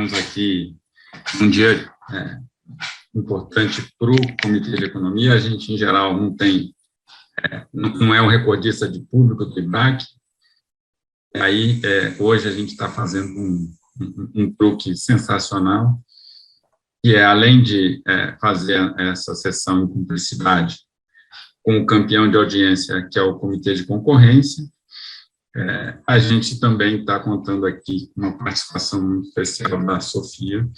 estamos aqui num dia importante para o Comitê de Economia. A gente, em geral, não é um recordista de público do IBRAC. Aí, hoje, a gente está fazendo um truque sensacional, que é, além de fazer essa sessão em cumplicidade com o campeão de audiência, que é o Comitê de Concorrência, a gente também está contando aqui com uma participação muito especial da Sofia,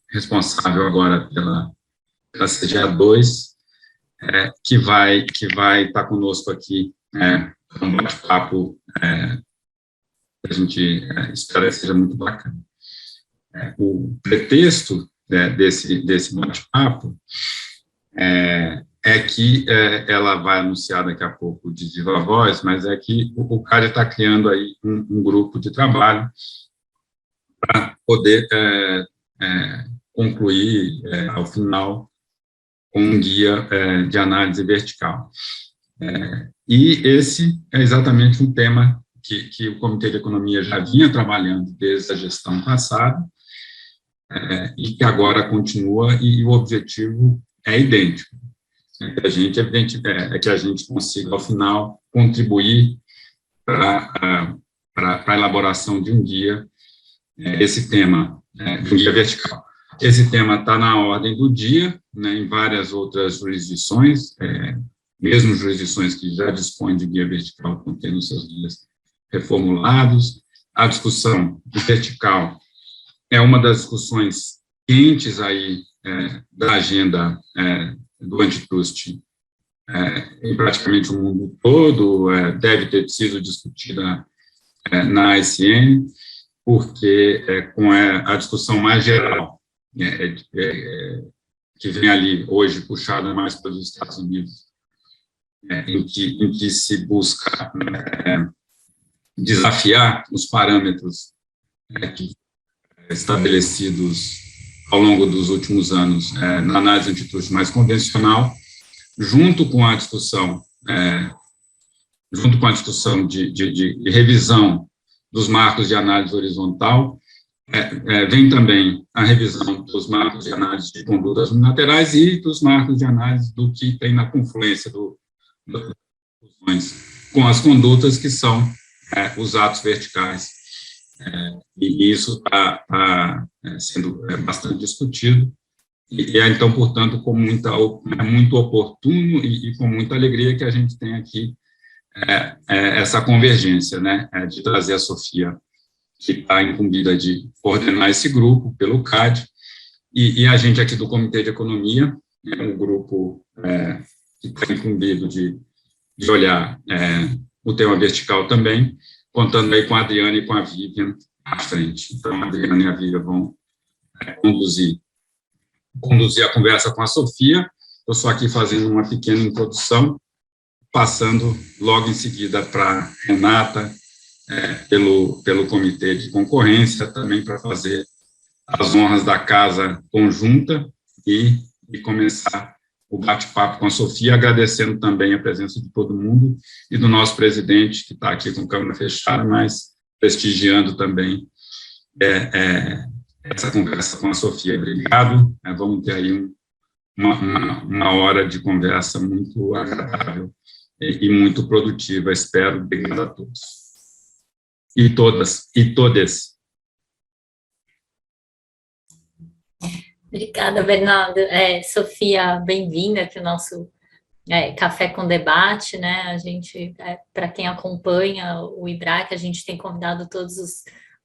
responsável agora pela CGA2, que vai estar conosco aqui, um bate-papo que a gente espera que seja muito bacana. O pretexto desse bate-papo é que ela vai anunciar daqui a pouco de viva voz, mas é que o CAD está criando aí um grupo de trabalho para poder concluir, ao final, com um guia de análise vertical. E esse é exatamente um tema que o Comitê de Economia já vinha trabalhando desde a gestão passada, e que agora continua, e o objetivo é idêntico. Que a gente consiga, ao final, contribuir para a elaboração de um guia, esse tema, de um guia vertical. Esse tema está na ordem do dia, em várias outras jurisdições, mesmo jurisdições que já dispõem de guia vertical, estão tendo seus guias reformulados. A discussão vertical é uma das discussões quentes aí da agenda do antitrust em praticamente o mundo todo, deve ter sido discutida na ASN, porque com a discussão mais geral, que vem ali hoje puxada mais pelos Estados Unidos, em que se busca desafiar os parâmetros estabelecidos ao longo dos últimos anos na análise antitrust mais convencional, junto com a discussão de revisão dos marcos de análise horizontal, vem também a revisão dos marcos de análise de condutas unilaterais e dos marcos de análise do que tem na confluência com as condutas que são os atos verticais. E isso está sendo bastante discutido, e então, portanto, muito oportuno e com muita alegria que a gente tem aqui essa convergência, de trazer a Sofia, que está incumbida de coordenar esse grupo pelo CAD, e a gente aqui do Comitê de Economia, um grupo que está incumbido de olhar o tema vertical também, contando aí com a Adriana e com a Vivian à frente. Então, a Adriana e a Vivian vão conduzir a conversa com a Sofia. Eu só aqui fazendo uma pequena introdução, passando logo em seguida para a Renata, pelo Comitê de Concorrência, também para fazer as honras da casa conjunta e começar o bate-papo com a Sofia, agradecendo também a presença de todo mundo e do nosso presidente, que está aqui com a câmera fechada, mas prestigiando também essa conversa com a Sofia. Obrigado. Vamos ter aí uma hora de conversa muito agradável e muito produtiva, espero. Obrigado a todos. E todas, e todes. Obrigada, Bernardo. Sofia, bem-vinda aqui ao nosso Café com Debate, A gente, para quem acompanha o IBRAC, a gente tem convidado todos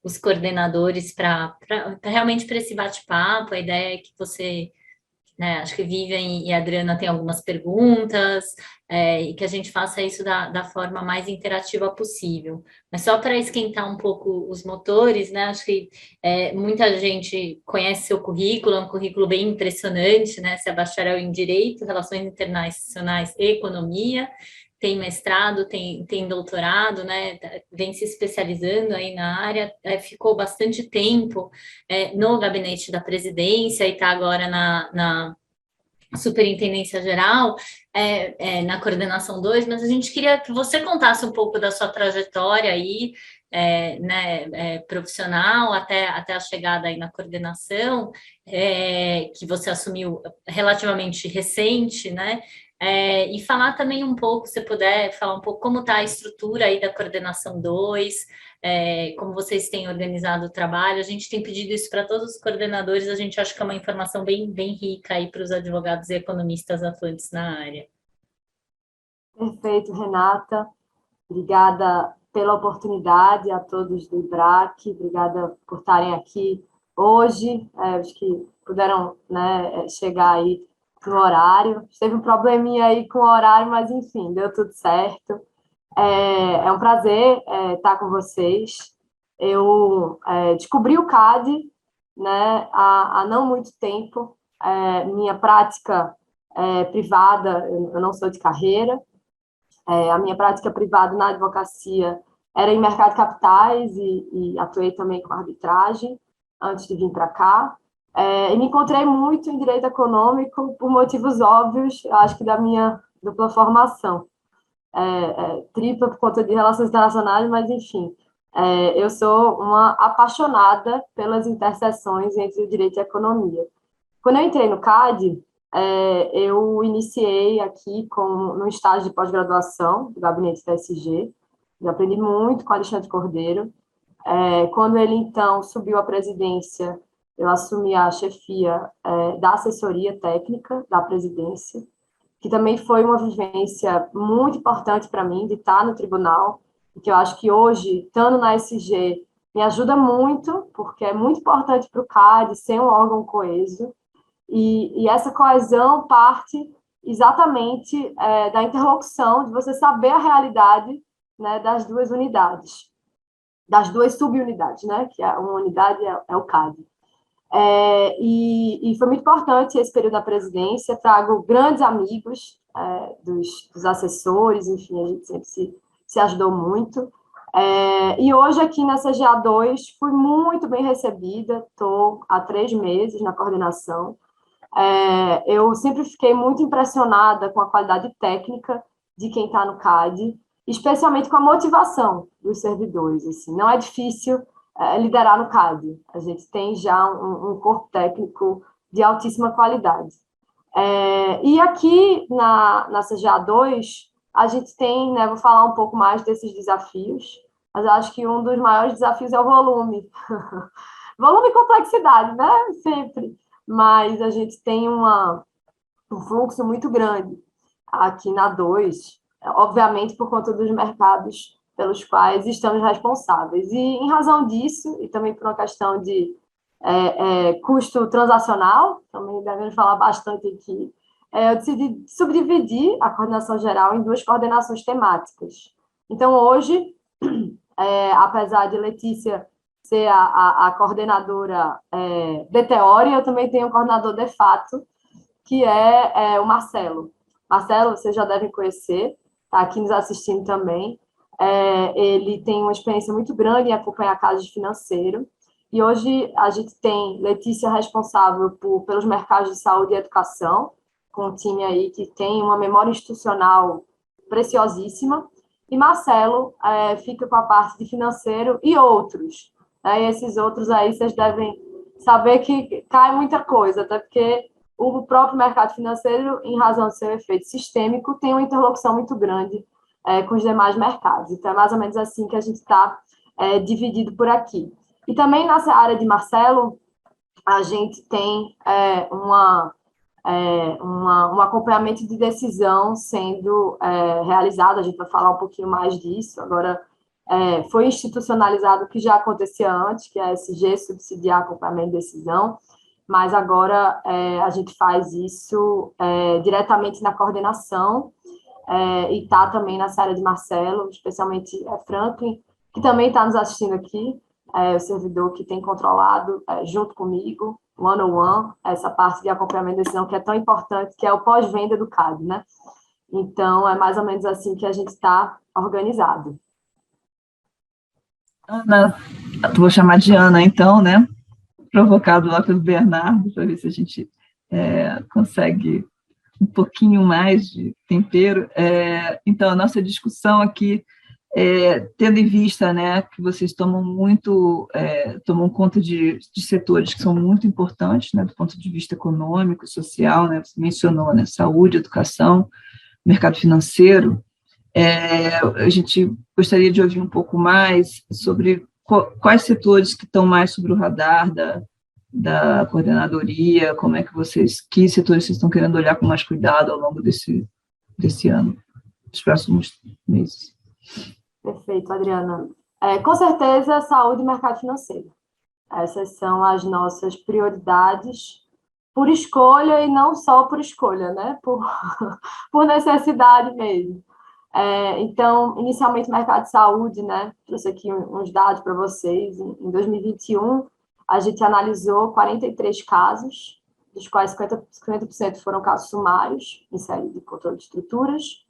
os coordenadores realmente para esse bate-papo. A ideia é que você, acho que Vivian e a Adriana têm algumas perguntas, e que a gente faça isso da forma mais interativa possível. Mas só para esquentar um pouco os motores, acho que muita gente conhece seu currículo, é um currículo bem impressionante, Você é bacharel em Direito, Relações Internacionais e Economia, tem mestrado, tem doutorado, vem se especializando aí na área, ficou bastante tempo no gabinete da presidência e está agora na Superintendência Geral, na Coordenação 2, mas a gente queria que você contasse um pouco da sua trajetória aí, né, profissional até a chegada aí na coordenação, que você assumiu relativamente recente, né? E falar também um pouco, se puder, falar um pouco como está a estrutura aí da Coordenação 2, como vocês têm organizado o trabalho. A gente tem pedido isso para todos os coordenadores, a gente acha que é uma informação bem, bem rica aí para os advogados e economistas atuantes na área. Perfeito, Renata. Obrigada pela oportunidade a todos do IBRAC, obrigada por estarem aqui hoje, os que puderam, né, chegar aí no horário. Teve um probleminha aí com o horário, mas enfim, deu tudo certo. É um prazer estar com vocês. Eu descobri o CAD, né, há não muito tempo. Minha prática privada, eu não sou de carreira, a minha prática privada na advocacia era em mercado de capitais e atuei também com arbitragem antes de vir para cá. E me encontrei muito em direito econômico por motivos óbvios, acho que da minha dupla formação. Tripla por conta de relações internacionais, mas enfim, eu sou uma apaixonada pelas interseções entre o direito e a economia. Quando eu entrei no CAD, eu iniciei aqui no estágio de pós-graduação do gabinete da SG, eu aprendi muito com Alexandre Cordeiro. Quando ele, então, subiu à presidência, eu assumi a chefia da assessoria técnica da presidência, que também foi uma vivência muito importante para mim, de estar no tribunal, e que eu acho que hoje, estando na SG, me ajuda muito, porque é muito importante para o CAD ser um órgão coeso, e essa coesão parte exatamente da interlocução, de você saber a realidade, né, das duas unidades, das duas subunidades, né, que uma unidade é o CAD. E foi muito importante esse período da presidência, trago grandes amigos dos assessores, enfim, a gente sempre se ajudou muito. E hoje aqui na CGA2 fui muito bem recebida, estou há 3 meses na coordenação. Eu sempre fiquei muito impressionada com a qualidade técnica de quem está no CAD, especialmente com a motivação dos servidores. Assim, não é difícil liderar no CAD, a gente tem já um corpo técnico de altíssima qualidade. E aqui na CGA2, a gente tem, né, vou falar um pouco mais desses desafios, mas acho que um dos maiores desafios é o volume. Volume e complexidade, né? Sempre. Mas a gente tem um fluxo muito grande aqui na 2, obviamente por conta dos mercados pelos quais estamos responsáveis. E em razão disso, e também por uma questão de custo transacional, também devemos falar bastante aqui, eu decidi subdividir a coordenação geral em 2 coordenações temáticas. Então, hoje, apesar de Letícia ser a coordenadora de teoria, eu também tenho um coordenador de fato, que é o Marcelo. Marcelo, vocês já devem conhecer, está aqui nos assistindo também. Ele tem uma experiência muito grande em acompanhar casos de financeiro, e hoje a gente tem Letícia responsável pelos mercados de saúde e educação, com um time aí que tem uma memória institucional preciosíssima, e Marcelo fica com a parte de financeiro e outros. E esses outros aí vocês devem saber que cai muita coisa, até porque o próprio mercado financeiro, em razão do seu efeito sistêmico, tem uma interlocução muito grande com os demais mercados. Então, é mais ou menos assim que a gente está dividido por aqui. E também nessa área de Marcelo, a gente tem um acompanhamento de decisão sendo realizado, a gente vai falar um pouquinho mais disso, agora foi institucionalizado o que já acontecia antes, que é a SG subsidiar acompanhamento de decisão, mas agora a gente faz isso diretamente na coordenação, e está também nessa área de Marcelo, especialmente Franklin, que também está nos assistindo aqui, o servidor que tem controlado junto comigo, one-on-one, essa parte de acompanhamento de decisão que é tão importante, que é o pós-venda do CAD, né? Então, é mais ou menos assim que a gente está organizado. Ana, vou chamar de Ana, então, né? Provocado lá pelo Bernardo, para ver se a gente consegue um pouquinho mais de tempero. Então, a nossa discussão aqui tendo em vista, né, que vocês tomam conta de setores que são muito importantes, né, do ponto de vista econômico e social, né, você mencionou, né, saúde, educação, mercado financeiro, a gente gostaria de ouvir um pouco mais sobre quais setores que estão mais sobre o radar da coordenadoria, que setores vocês estão querendo olhar com mais cuidado ao longo desse ano, dos próximos meses. Perfeito, Adriana. Com certeza, saúde e mercado financeiro. Essas são as nossas prioridades por escolha e não só por escolha, né? Por necessidade mesmo. Então, inicialmente, mercado de saúde, né? Trouxe aqui uns dados para vocês. Em 2021, a gente analisou 43 casos, dos quais 50% foram casos sumários, em série de controle de estruturas,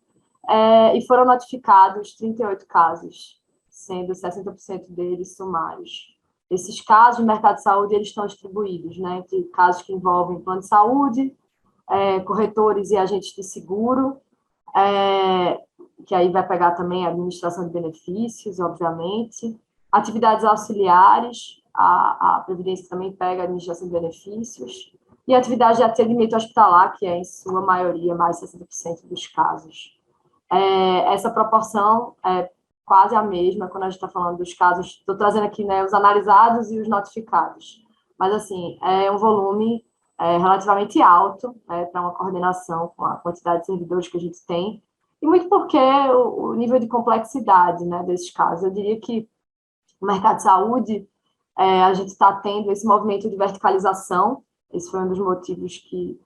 e foram notificados 38 casos, sendo 60% deles sumários. Esses casos no mercado de saúde, eles estão distribuídos, né, entre casos que envolvem plano de saúde, corretores e agentes de seguro, que aí vai pegar também a administração de benefícios, obviamente, atividades auxiliares, a Previdência também pega a administração de benefícios, e atividade de atendimento hospitalar, que é, em sua maioria, mais de 60% dos casos. Essa proporção é quase a mesma quando a gente está falando dos casos, estou trazendo aqui, né, os analisados e os notificados, mas, assim, é um volume relativamente alto, para uma coordenação com a quantidade de servidores que a gente tem, e muito porque o nível de complexidade, né, desses casos. Eu diria que no mercado de saúde, a gente está tendo esse movimento de verticalização, esse foi um dos motivos que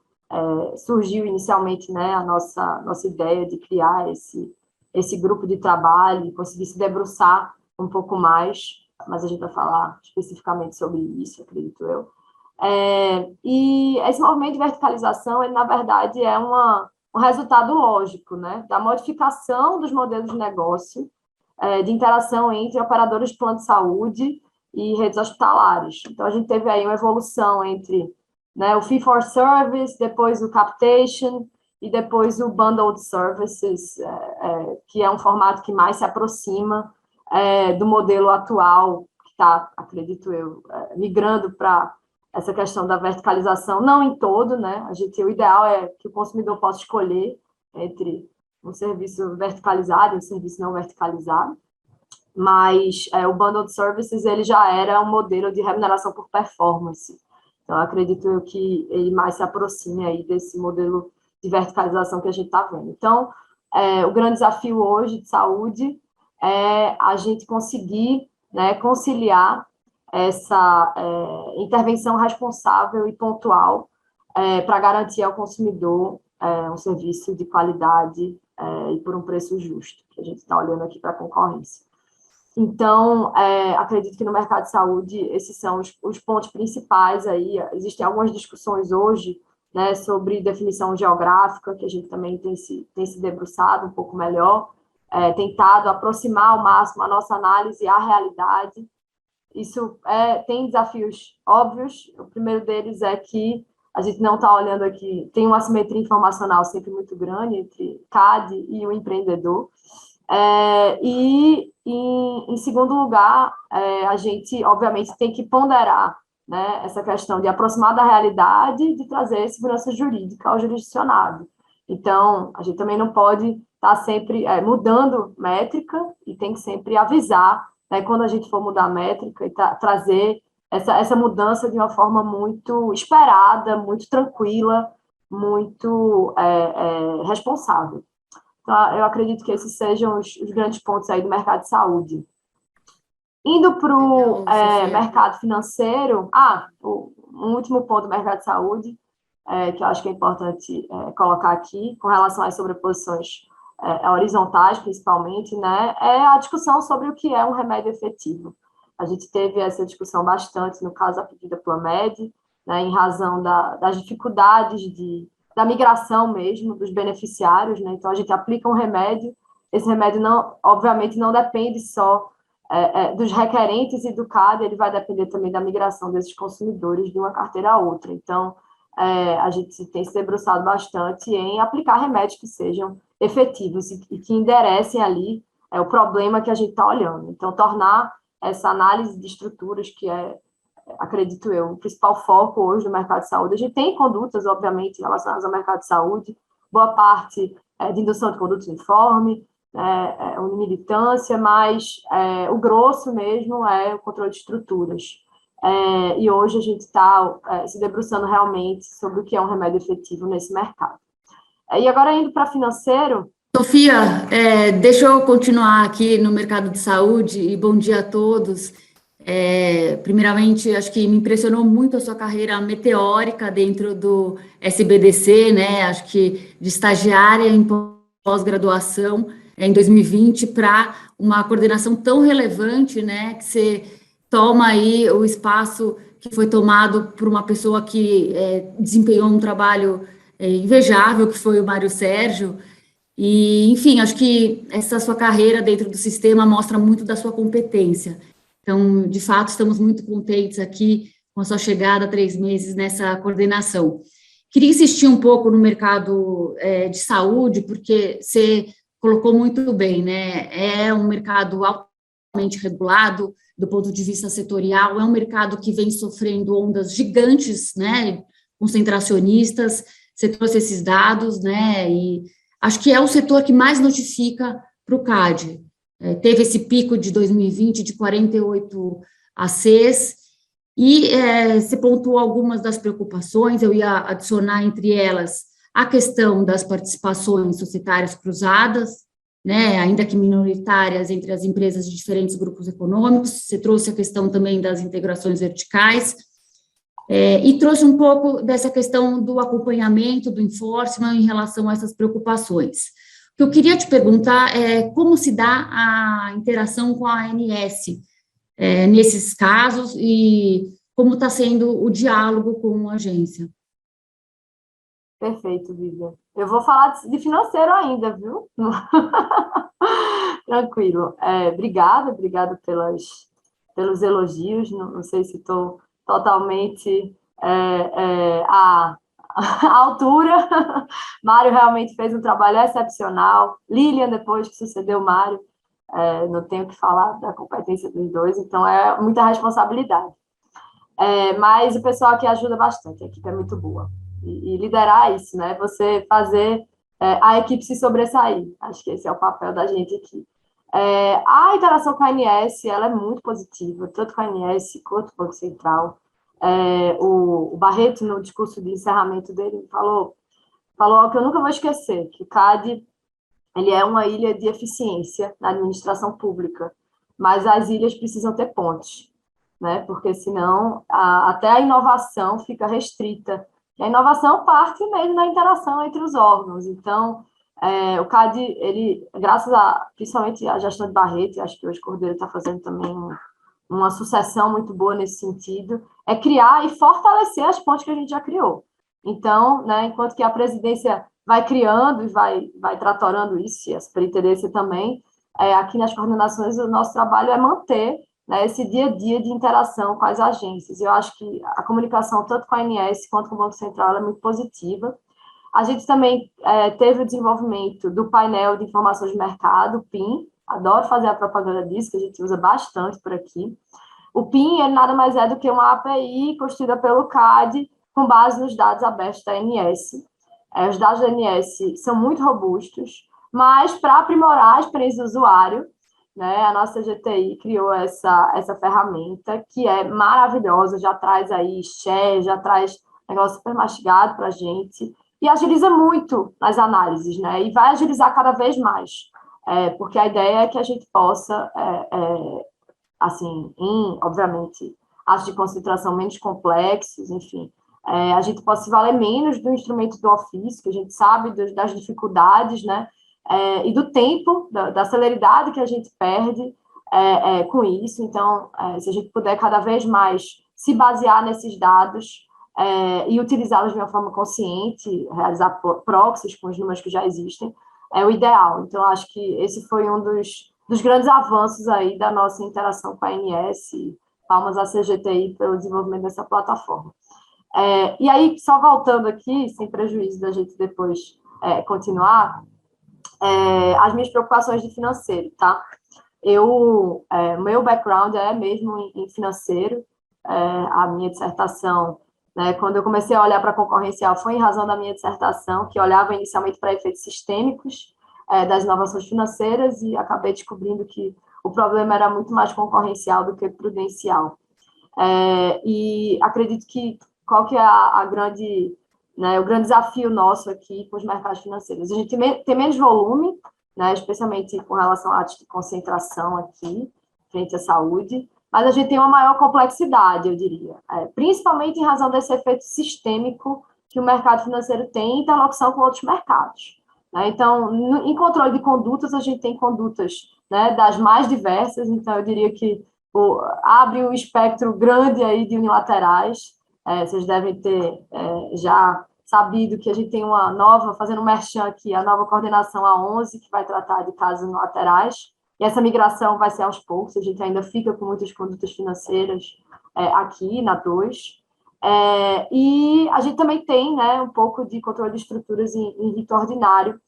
surgiu inicialmente, né, a nossa ideia de criar esse grupo de trabalho e conseguir se debruçar um pouco mais, mas a gente vai falar especificamente sobre isso, acredito eu. E esse movimento de verticalização, ele, na verdade, é um resultado lógico, né, da modificação dos modelos de negócio, de interação entre operadores de plano de saúde e redes hospitalares. Então, a gente teve aí uma evolução entre, né, o fee for service, depois o capitation e depois o bundled services, que é um formato que mais se aproxima do modelo atual, que está, acredito eu, migrando para essa questão da verticalização, não em todo, né? O ideal é que o consumidor possa escolher entre um serviço verticalizado e um serviço não verticalizado, mas o bundled services, ele já era um modelo de remuneração por performance. Então, acredito eu que ele mais se aproxime aí desse modelo de verticalização que a gente está vendo. Então, o grande desafio hoje de saúde é a gente conseguir, né, conciliar essa intervenção responsável e pontual para garantir ao consumidor um serviço de qualidade e por um preço justo, que a gente está olhando aqui para a concorrência. Então, acredito que no mercado de saúde, esses são os pontos principais aí. Existem algumas discussões hoje, né, sobre definição geográfica, que a gente também tem se debruçado um pouco melhor, tentado aproximar ao máximo a nossa análise à realidade. Isso tem desafios óbvios. O primeiro deles é que a gente não está olhando aqui, tem uma assimetria informacional sempre muito grande entre CAD e o empreendedor. E, em segundo lugar, a gente, obviamente, tem que ponderar, né, essa questão de aproximar da realidade e de trazer segurança jurídica ao jurisdicionado. Então, a gente também não pode estar sempre mudando métrica e tem que sempre avisar, né, quando a gente for mudar a métrica e trazer essa mudança de uma forma muito esperada, muito tranquila, muito responsável. Então, eu acredito que esses sejam os grandes pontos aí do mercado de saúde. Indo para o mercado financeiro, um último ponto do mercado de saúde, que eu acho que é importante colocar aqui, com relação às sobreposições horizontais, principalmente, né, é a discussão sobre o que é um remédio efetivo. A gente teve essa discussão bastante no caso da pedida Plamed, né, em razão das dificuldades da migração mesmo dos beneficiários, né? Então, a gente aplica um remédio, esse remédio, obviamente, não depende só dos requerentes e do CAD, ele vai depender também da migração desses consumidores de uma carteira a outra. Então, a gente tem se debruçado bastante em aplicar remédios que sejam efetivos e que enderecem ali o problema que a gente está olhando. Então, tornar essa análise de estruturas, que acredito eu, o principal foco hoje do mercado de saúde. A gente tem condutas, obviamente, relacionadas ao mercado de saúde, boa parte de indução de condutas uniforme, unimilitância, mas o grosso mesmo é o controle de estruturas. E hoje a gente está se debruçando realmente sobre o que é um remédio efetivo nesse mercado. E agora, indo para financeiro... Sofia, deixa eu continuar aqui no mercado de saúde, e bom dia a todos. Primeiramente, acho que me impressionou muito a sua carreira meteórica dentro do SBDC, né? Acho que de estagiária em pós-graduação em 2020 para uma coordenação tão relevante, né? Que você toma aí o espaço que foi tomado por uma pessoa que desempenhou um trabalho invejável, que foi o Mário Sérgio. E, enfim, acho que essa sua carreira dentro do sistema mostra muito da sua competência. Então, de fato, estamos muito contentes aqui com a sua chegada há 3 meses nessa coordenação. Queria insistir um pouco no mercado de saúde, porque você colocou muito bem, né? É um mercado altamente regulado do ponto de vista setorial, é um mercado que vem sofrendo ondas gigantes, né? Concentracionistas. Você trouxe esses dados, né? E acho que é o setor que mais notifica para o CAD. Teve esse pico de 2020 de 48 ACs, e você pontuou algumas das preocupações, eu ia adicionar entre elas a questão das participações societárias cruzadas, né, ainda que minoritárias entre as empresas de diferentes grupos econômicos. Você trouxe a questão também das integrações verticais, e trouxe um pouco dessa questão do acompanhamento, do enforcement em relação a essas preocupações. O que eu queria te perguntar é como se dá a interação com a ANS nesses casos e como está sendo o diálogo com a agência. Perfeito, Vivian. Eu vou falar de financeiro ainda, viu? Tranquilo. Obrigada pelos elogios. Não sei se estou totalmente à altura. Mário realmente fez um trabalho excepcional. Lilian, depois que sucedeu o Mário, não tenho o que falar da competência dos dois, então é muita responsabilidade. Mas o pessoal aqui ajuda bastante, a equipe é muito boa. E liderar isso, né? Você fazer a equipe se sobressair. Acho que esse é o papel da gente aqui. A interação com a ANS, ela é muito positiva, tanto com a ANS quanto com o Banco Central. O Barreto, no discurso de encerramento dele, falou algo que eu nunca vou esquecer, que o CAD ele é uma ilha de eficiência na administração pública, mas as ilhas precisam ter pontes, né? Porque senão até a inovação fica restrita. E a inovação parte mesmo da interação entre os órgãos. Então, o CAD, ele, graças principalmente à gestão de Barreto, e acho que hoje o Cordeiro está fazendo também uma sucessão muito boa nesse sentido, é criar e fortalecer as pontes que a gente já criou. Então, né, enquanto que a presidência vai criando e vai tratorando isso, e a superintendência também, aqui nas coordenações o nosso trabalho é manter, né, esse dia a dia de interação com as agências. Eu acho que a comunicação, tanto com a ANS quanto com o Banco Central, é muito positiva. A gente também teve o desenvolvimento do painel de informações de mercado, o PIM, adoro fazer a propaganda disso, que a gente usa bastante por aqui. O PIM, ele nada mais é do que uma API construída pelo CAD com base nos dados abertos da ANS. Os dados da ANS são muito robustos, mas para aprimorar a experiência do usuário, né, a nossa GTI criou essa ferramenta que é maravilhosa, já traz aí share, já traz negócio super mastigado para a gente, e agiliza muito as análises, né, e vai agilizar cada vez mais, porque a ideia é que a gente possa, assim, obviamente, atos de concentração menos complexos, enfim, a gente possa se valer menos do instrumento do ofício, que a gente sabe das dificuldades, né, e do tempo, da celeridade que a gente perde com isso. Então, se a gente puder cada vez mais se basear nesses dados e utilizá-los de uma forma consciente, realizar proxies com os números que já existem, é o ideal. Então, acho que esse foi um dos grandes avanços aí da nossa interação com a ANS, palmas à CGTI pelo desenvolvimento dessa plataforma. E aí, só voltando aqui, sem prejuízo da gente depois continuar, as minhas preocupações de financeiro, tá? Meu background é mesmo em financeiro, a minha dissertação, né, quando eu comecei a olhar para a concorrencial, foi em razão da minha dissertação, que olhava inicialmente para efeitos sistêmicos das inovações financeiras, e acabei descobrindo que o problema era muito mais concorrencial do que prudencial. E acredito que qual que é o grande desafio nosso aqui com os mercados financeiros? A gente tem menos volume, né, especialmente com relação a atos de concentração aqui, frente à saúde, mas a gente tem uma maior complexidade, eu diria, principalmente em razão desse efeito sistêmico que o mercado financeiro tem em interlocução com outros mercados. Né? Então, em controle de condutas, a gente tem condutas, né, das mais diversas, então eu diria que abre um espectro grande aí de unilaterais. Vocês devem ter já sabido que a gente tem uma nova, fazendo um merchan aqui, a nova coordenação A11, que vai tratar de casos unilaterais, e essa migração vai ser aos poucos, a gente ainda fica com muitas condutas financeiras aqui na 2. E a gente também tem, né, um pouco de controle de estruturas em rito ordinário,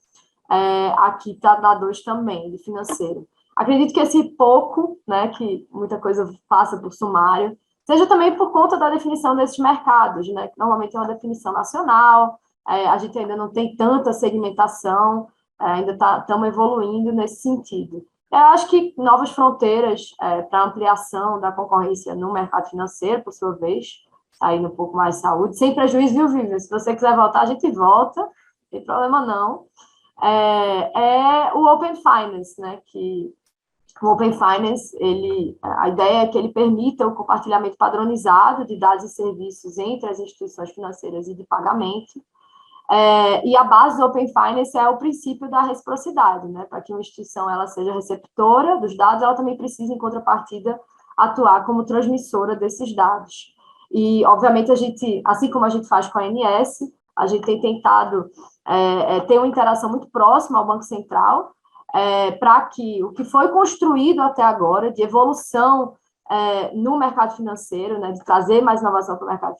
aqui tá na 2 também, de financeiro. Acredito que esse pouco, né, que muita coisa passa por sumário, seja também por conta da definição desses mercados, né, que normalmente é uma definição nacional, a gente ainda não tem tanta segmentação, ainda estamos evoluindo nesse sentido. Eu acho que novas fronteiras para ampliação da concorrência no mercado financeiro, por sua vez, saindo um pouco mais de saúde, sem prejuízo, viu, Vivian? Se você quiser voltar, a gente volta, não tem problema não. O Open Finance, né, que o Open Finance, a ideia é que ele permita o compartilhamento padronizado de dados e serviços entre as instituições financeiras e de pagamento. E a base do Open Finance é o princípio da reciprocidade, né? Para que uma instituição ela seja receptora dos dados, ela também precisa, em contrapartida, atuar como transmissora desses dados. E, obviamente, a gente, assim como a gente faz com a ANS, a gente tem tentado ter uma interação muito próxima ao Banco Central, para que o que foi construído até agora, de evolução no mercado financeiro, né, de trazer mais inovação para o mercado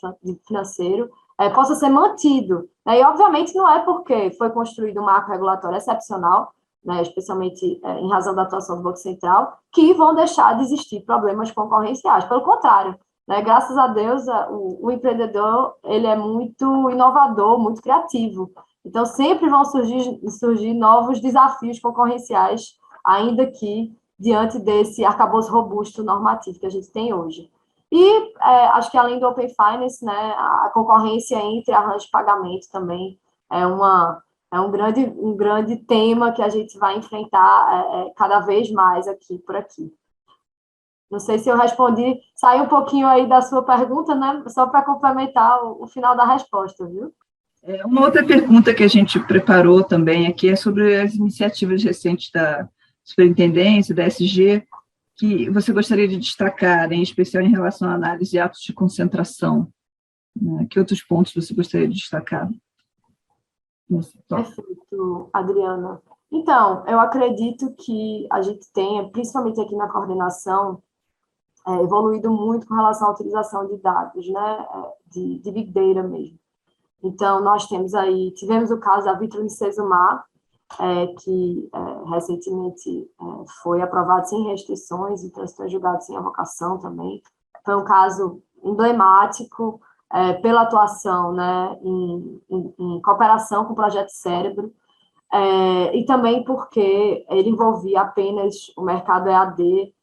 financeiro, possa ser mantido. Né? E, obviamente, não é porque foi construído um marco regulatório excepcional, né, especialmente em razão da atuação do Banco Central, que vão deixar de existir problemas concorrenciais. Pelo contrário, né, graças a Deus, o empreendedor ele é muito inovador, muito criativo. Então, sempre vão surgir novos desafios concorrenciais, ainda que diante desse arcabouço robusto normativo que a gente tem hoje. E acho que, além do Open Finance, né, a concorrência entre arranjos de pagamento também é um grande tema que a gente vai enfrentar cada vez mais por aqui. Não sei se eu respondi, saiu um pouquinho aí da sua pergunta, né, só para complementar o final da resposta, viu? Uma outra pergunta que a gente preparou também aqui é sobre as iniciativas recentes da Superintendência, da SG, que você gostaria de destacar, em especial em relação à análise de atos de concentração. Né? Que outros pontos você gostaria de destacar? Perfeito, Adriana. Então, eu acredito que a gente tenha, principalmente aqui na coordenação, evoluído muito com relação à utilização de dados, né, de Big Data mesmo. Então, nós tivemos o caso da Vitro-Unicesumar, que recentemente foi aprovado sem restrições e transitou julgado sem avocação também. Foi um caso emblemático pela atuação, né, em cooperação com o Projeto Cérebro, e também porque ele envolvia apenas o mercado EAD,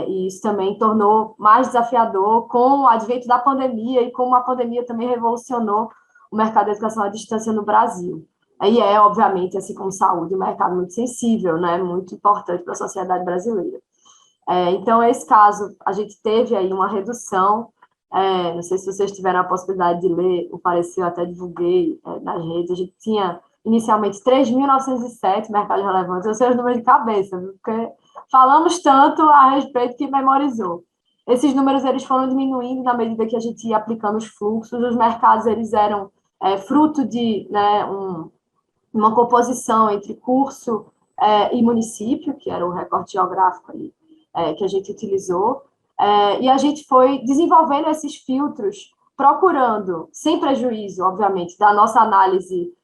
e isso também tornou mais desafiador com o advento da pandemia e como a pandemia também revolucionou o mercado da educação à distância no Brasil. E obviamente, assim como saúde, um mercado muito sensível, né, muito importante para a sociedade brasileira. Então, esse caso, a gente teve aí uma redução, não sei se vocês tiveram a possibilidade de ler o parecer, eu até divulguei nas redes, a gente tinha inicialmente 3.907 mercados relevantes, eu sei os números de cabeça, porque falamos tanto a respeito que memorizou. Esses números eles foram diminuindo na medida que a gente ia aplicando os fluxos, os mercados eles eram fruto de, né, uma composição entre curso e município, que era o recorte geográfico ali, que a gente utilizou, e a gente foi desenvolvendo esses filtros, procurando, sem prejuízo, obviamente, da nossa análise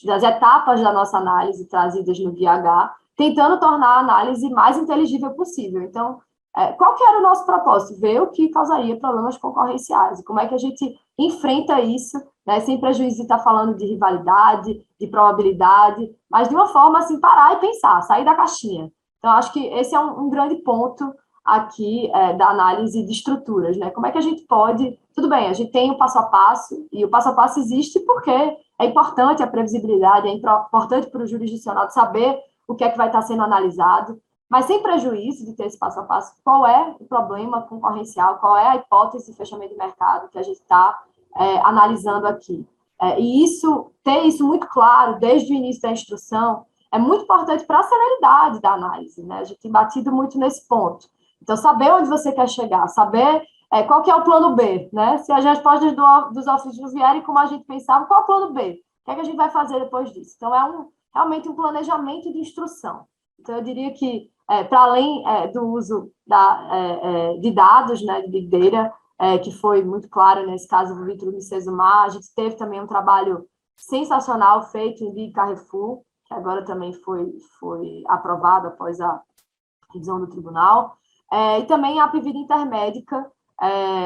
das etapas da nossa análise trazidas no Guia H, tentando tornar a análise mais inteligível possível. Então, qual que era o nosso propósito? Ver o que causaria problemas concorrenciais, e como é que a gente enfrenta isso, né, sem prejuízo de estar falando de rivalidade, de probabilidade, mas de uma forma assim, parar e pensar, sair da caixinha. Então, acho que esse é um grande ponto aqui da análise de estruturas, né? Como é que a gente pode... Tudo bem, a gente tem o passo a passo, e o passo a passo existe porque é importante a previsibilidade, é importante para o jurisdicional saber o que é que vai estar sendo analisado, mas sem prejuízo de ter esse passo a passo, qual é o problema concorrencial, qual é a hipótese de fechamento de mercado que a gente está analisando aqui. E ter isso muito claro desde o início da instrução é muito importante para a celeridade da análise, né? A gente tem batido muito nesse ponto. Então, saber onde você quer chegar, saber qual que é o plano B, né? Se as respostas dos ofícios vierem como a gente pensava, qual é o plano B? O que é que a gente vai fazer depois disso? Então, realmente um planejamento de instrução. Então, eu diria que, para além do uso de dados, né, de Big Data, que foi muito claro nesse caso do Vítor Micesumar, a gente teve também um trabalho sensacional feito em Big Carrefour, que agora também foi aprovado após a revisão do tribunal, e também a Apivida Intermédica,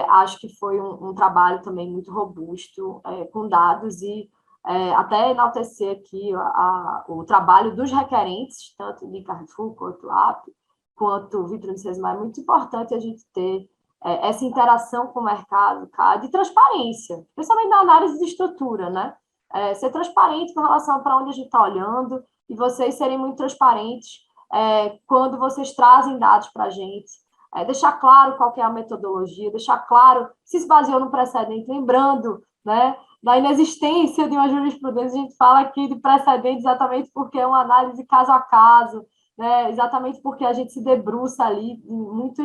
acho que foi um trabalho também muito robusto, com dados, e até enaltecer aqui o trabalho dos requerentes, tanto de Carrefour quanto AP, quanto Vítor Micesumar. É muito importante a gente ter essa interação com o mercado, de transparência, principalmente na análise de estrutura, né? Ser transparente com relação para onde a gente está olhando, e vocês serem muito transparentes quando vocês trazem dados para a gente, deixar claro qual que é a metodologia, deixar claro se baseou no precedente, lembrando, né, da inexistência de uma jurisprudência. A gente fala aqui de precedente exatamente porque é uma análise caso a caso, né, exatamente porque a gente se debruça ali em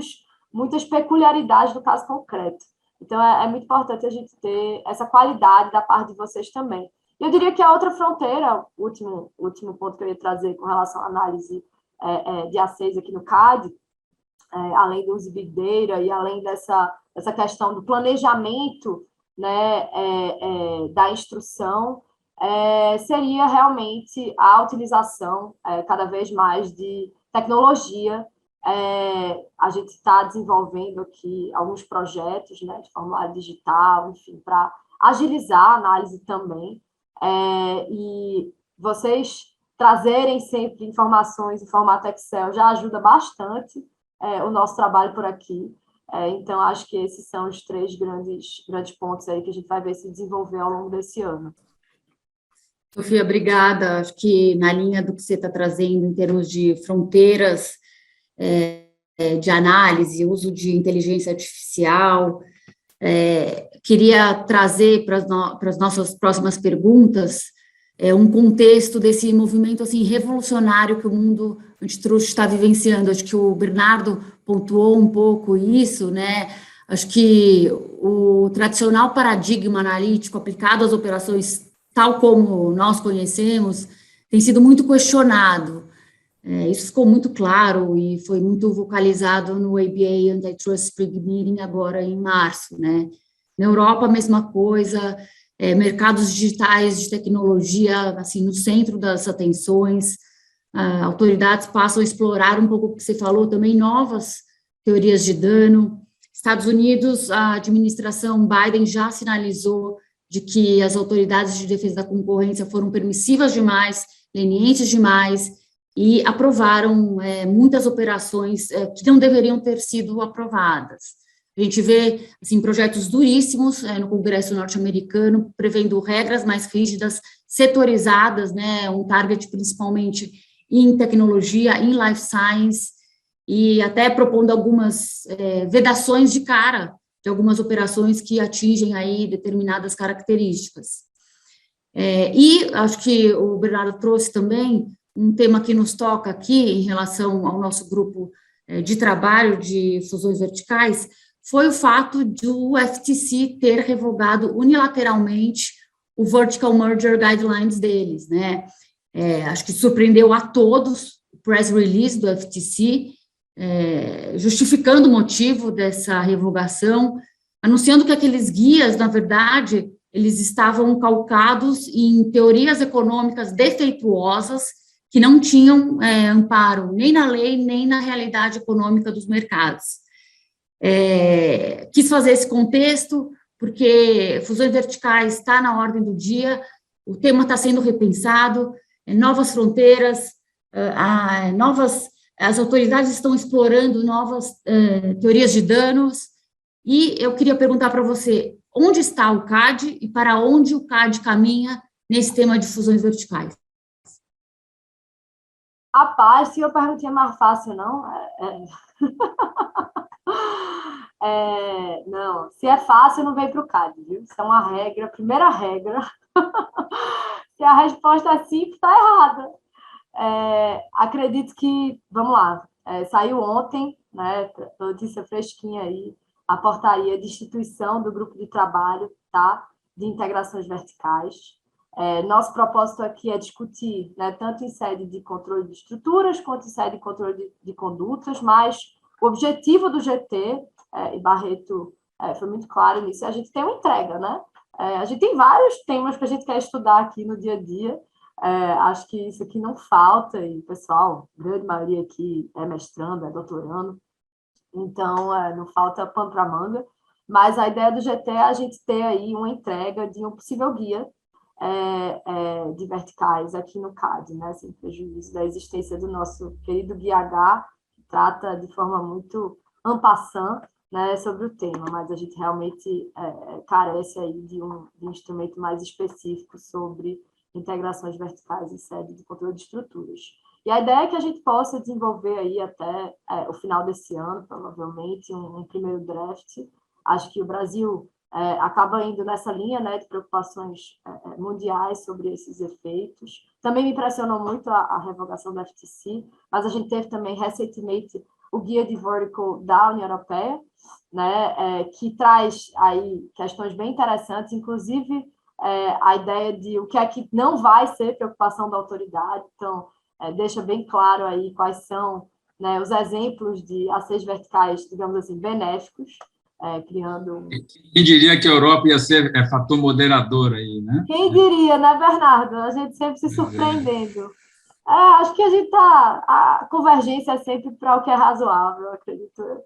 muitas peculiaridades do caso concreto. Então, é muito importante a gente ter essa qualidade da parte de vocês também. Eu diria que a outra fronteira, o último ponto que eu ia trazer com relação à análise de A6 aqui no CAD, além do uso de Big Data e além dessa questão do planejamento, né, da instrução, seria realmente a utilização cada vez mais de tecnologia. A gente está desenvolvendo aqui alguns projetos, né, de formulário digital, enfim, para agilizar a análise também, e vocês trazerem sempre informações em formato Excel já ajuda bastante o nosso trabalho por aqui. Então, acho que esses são os 3 grandes pontos aí que a gente vai ver se desenvolver ao longo desse ano. Sofia, obrigada. Acho que na linha do que você está trazendo em termos de fronteiras de análise, uso de inteligência artificial, queria trazer para as nossas próximas perguntas um contexto desse movimento assim revolucionário que o mundo antitruste está vivenciando. Acho que o Bernardo pontuou um pouco isso, né? Acho que o tradicional paradigma analítico aplicado às operações tal como nós conhecemos tem sido muito questionado. Isso ficou muito claro e foi muito vocalizado no ABA Antitrust Spring Meeting agora em março, né? Na Europa, a mesma coisa, mercados digitais de tecnologia, assim, no centro das atenções, autoridades passam a explorar um pouco o que você falou também, novas teorias de dano. Estados Unidos, a administração Biden já sinalizou de que as autoridades de defesa da concorrência foram permissivas demais, lenientes demais, e aprovaram muitas operações que não deveriam ter sido aprovadas. A gente vê assim, projetos duríssimos no Congresso norte-americano, prevendo regras mais rígidas, setorizadas, né, um target principalmente em tecnologia, em life science, e até propondo algumas vedações de cara de algumas operações que atingem aí determinadas características. E acho que o Bernardo trouxe também um tema que nos toca aqui em relação ao nosso grupo de trabalho de fusões verticais, foi o fato do FTC ter revogado unilateralmente o Vertical Merger Guidelines deles, né? Acho que surpreendeu a todos o press release do FTC, justificando o motivo dessa revogação, anunciando que aqueles guias, na verdade, eles estavam calcados em teorias econômicas defeituosas que não tinham amparo nem na lei, nem na realidade econômica dos mercados. Quis fazer esse contexto porque fusões verticais está na ordem do dia, o tema está sendo repensado, novas fronteiras, as autoridades estão explorando novas teorias de danos, e eu queria perguntar para você, onde está o CAD e para onde o CAD caminha nesse tema de fusões verticais? Rapaz, se eu perguntinha mais fácil, não? Não, se é fácil, não vem para o CAD, viu? Isso é uma regra, primeira regra. Se a resposta é simples, está errada. Acredito que, vamos lá, saiu ontem, né, notícia fresquinha aí, a portaria de instituição do grupo de trabalho, tá, de integrações verticais. Nosso propósito aqui é discutir, né, tanto em sede de controle de estruturas, quanto em sede de controle de condutas, mas o objetivo do GT, e Barreto foi muito claro nisso, a gente tem uma entrega, né? A gente tem vários temas que a gente quer estudar aqui no dia a dia, acho que isso aqui não falta, e o pessoal, a grande maioria aqui é mestrando, é doutorando, então não falta pano para manga, mas a ideia do GT é a gente ter aí uma entrega de um possível guia de verticais aqui no CAD, né, sem prejuízo da existência do nosso querido Guia H, que trata de forma muito en passant, né, sobre o tema, mas a gente realmente carece aí de um instrumento mais específico sobre integrações verticais em sede de controle de estruturas. E a ideia é que a gente possa desenvolver aí até o final desse ano, provavelmente, um primeiro draft. Acho que o Brasil acaba indo nessa linha, né, de preocupações mundiais sobre esses efeitos. Também me impressionou muito a revogação da FTC, mas a gente teve também recentemente o Guia de Vertical da União Europeia, né, que traz aí questões bem interessantes, inclusive a ideia de o que é que não vai ser preocupação da autoridade. Então, deixa bem claro aí quais são, né, os exemplos de ACs verticais, digamos assim, benéficos, criando... Quem diria que a Europa ia ser fator moderador aí, né? Quem diria, né, Bernardo? A gente sempre se surpreendendo. Acho que a gente tá... A convergência é sempre para o que é razoável, acredito eu.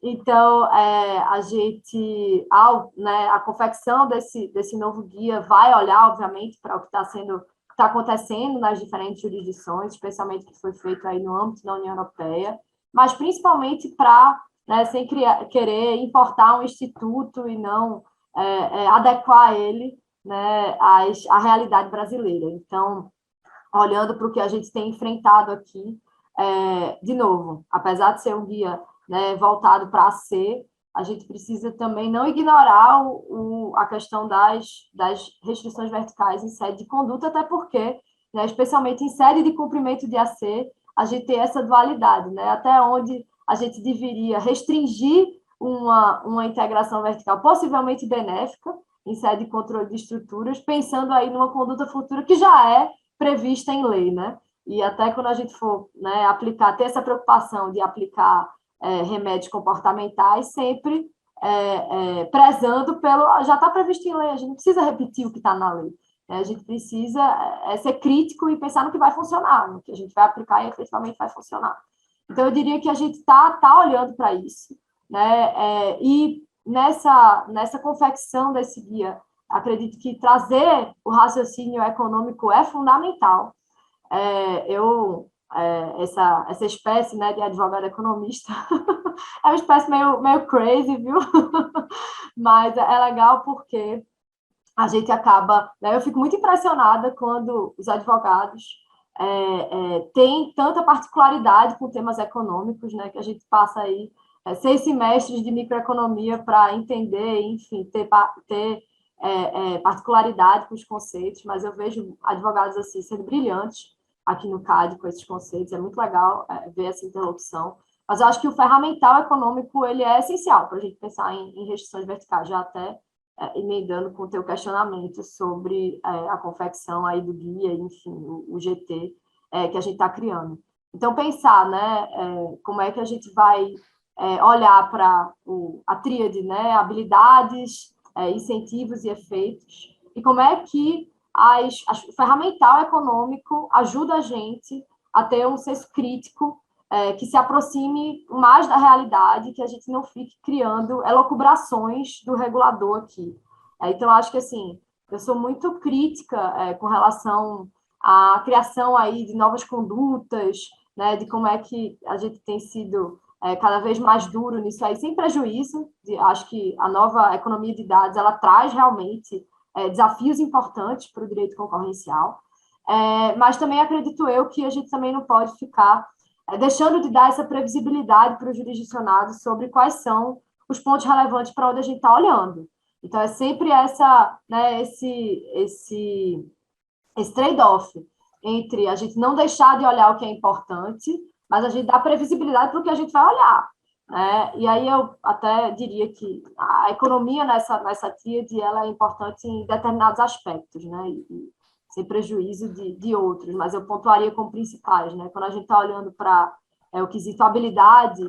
Então, a gente, a confecção desse novo guia vai olhar, obviamente, para o que está acontecendo nas diferentes jurisdições, especialmente o que foi feito aí no âmbito da União Europeia, mas principalmente para, né, sem querer importar um instituto e não adequar ele, né, à realidade brasileira. Então, olhando para o que a gente tem enfrentado aqui, de novo, apesar de ser um guia, né, voltado para a C, a gente precisa também não ignorar a questão das restrições verticais em sede de conduta, até porque, né, especialmente em sede de cumprimento de AC, a gente tem essa dualidade, né, até onde a gente deveria restringir uma integração vertical possivelmente benéfica em sede de controle de estruturas, pensando aí numa conduta futura que já é prevista em lei, né? E até quando a gente for, né, ter essa preocupação de aplicar remédios comportamentais, sempre prezando já está previsto em lei, a gente não precisa repetir o que está na lei. A gente precisa ser crítico e pensar no que vai funcionar, no que a gente vai aplicar e efetivamente vai funcionar. Então, eu diria que a gente está olhando para isso, né? E nessa confecção desse guia, acredito que trazer o raciocínio econômico é fundamental. Essa espécie, né, de advogado economista é uma espécie meio crazy, viu? Mas é legal porque a gente acaba... Né, eu fico muito impressionada quando os advogados têm tanta particularidade com temas econômicos, né, que a gente passa aí 6 semestres de microeconomia para entender, enfim, ter particularidade com os conceitos, mas eu vejo advogados assim sendo brilhantes aqui no CAD com esses conceitos, é muito legal ver essa interlocução, mas eu acho que o ferramental econômico ele é essencial para a gente pensar em restrições verticais, já até emendando com o teu questionamento sobre a confecção aí do guia, enfim, o GT que a gente está criando. Então, pensar, né, como é que a gente vai olhar para a tríade, né, habilidades, incentivos e efeitos, e como é que o ferramental econômico ajuda a gente a ter um senso crítico que se aproxime mais da realidade, que a gente não fique criando elucubrações do regulador aqui. Então, acho que, assim, eu sou muito crítica com relação à criação aí de novas condutas, né, de como é que a gente tem sido cada vez mais duro nisso aí, sem prejuízo. Acho que a nova economia de dados, ela traz realmente desafios importantes para o direito concorrencial, mas também acredito eu que a gente também não pode ficar deixando de dar essa previsibilidade para o jurisdicionado sobre quais são os pontos relevantes para onde a gente está olhando. Então, é sempre esse trade-off entre a gente não deixar de olhar o que é importante, mas a gente dá previsibilidade para o que a gente vai olhar. Né? E aí eu até diria que a economia nessa tríade ela é importante em determinados aspectos, né? E sem prejuízo de outros, mas eu pontuaria como principais. Né? Quando a gente está olhando para o quesito habilidade,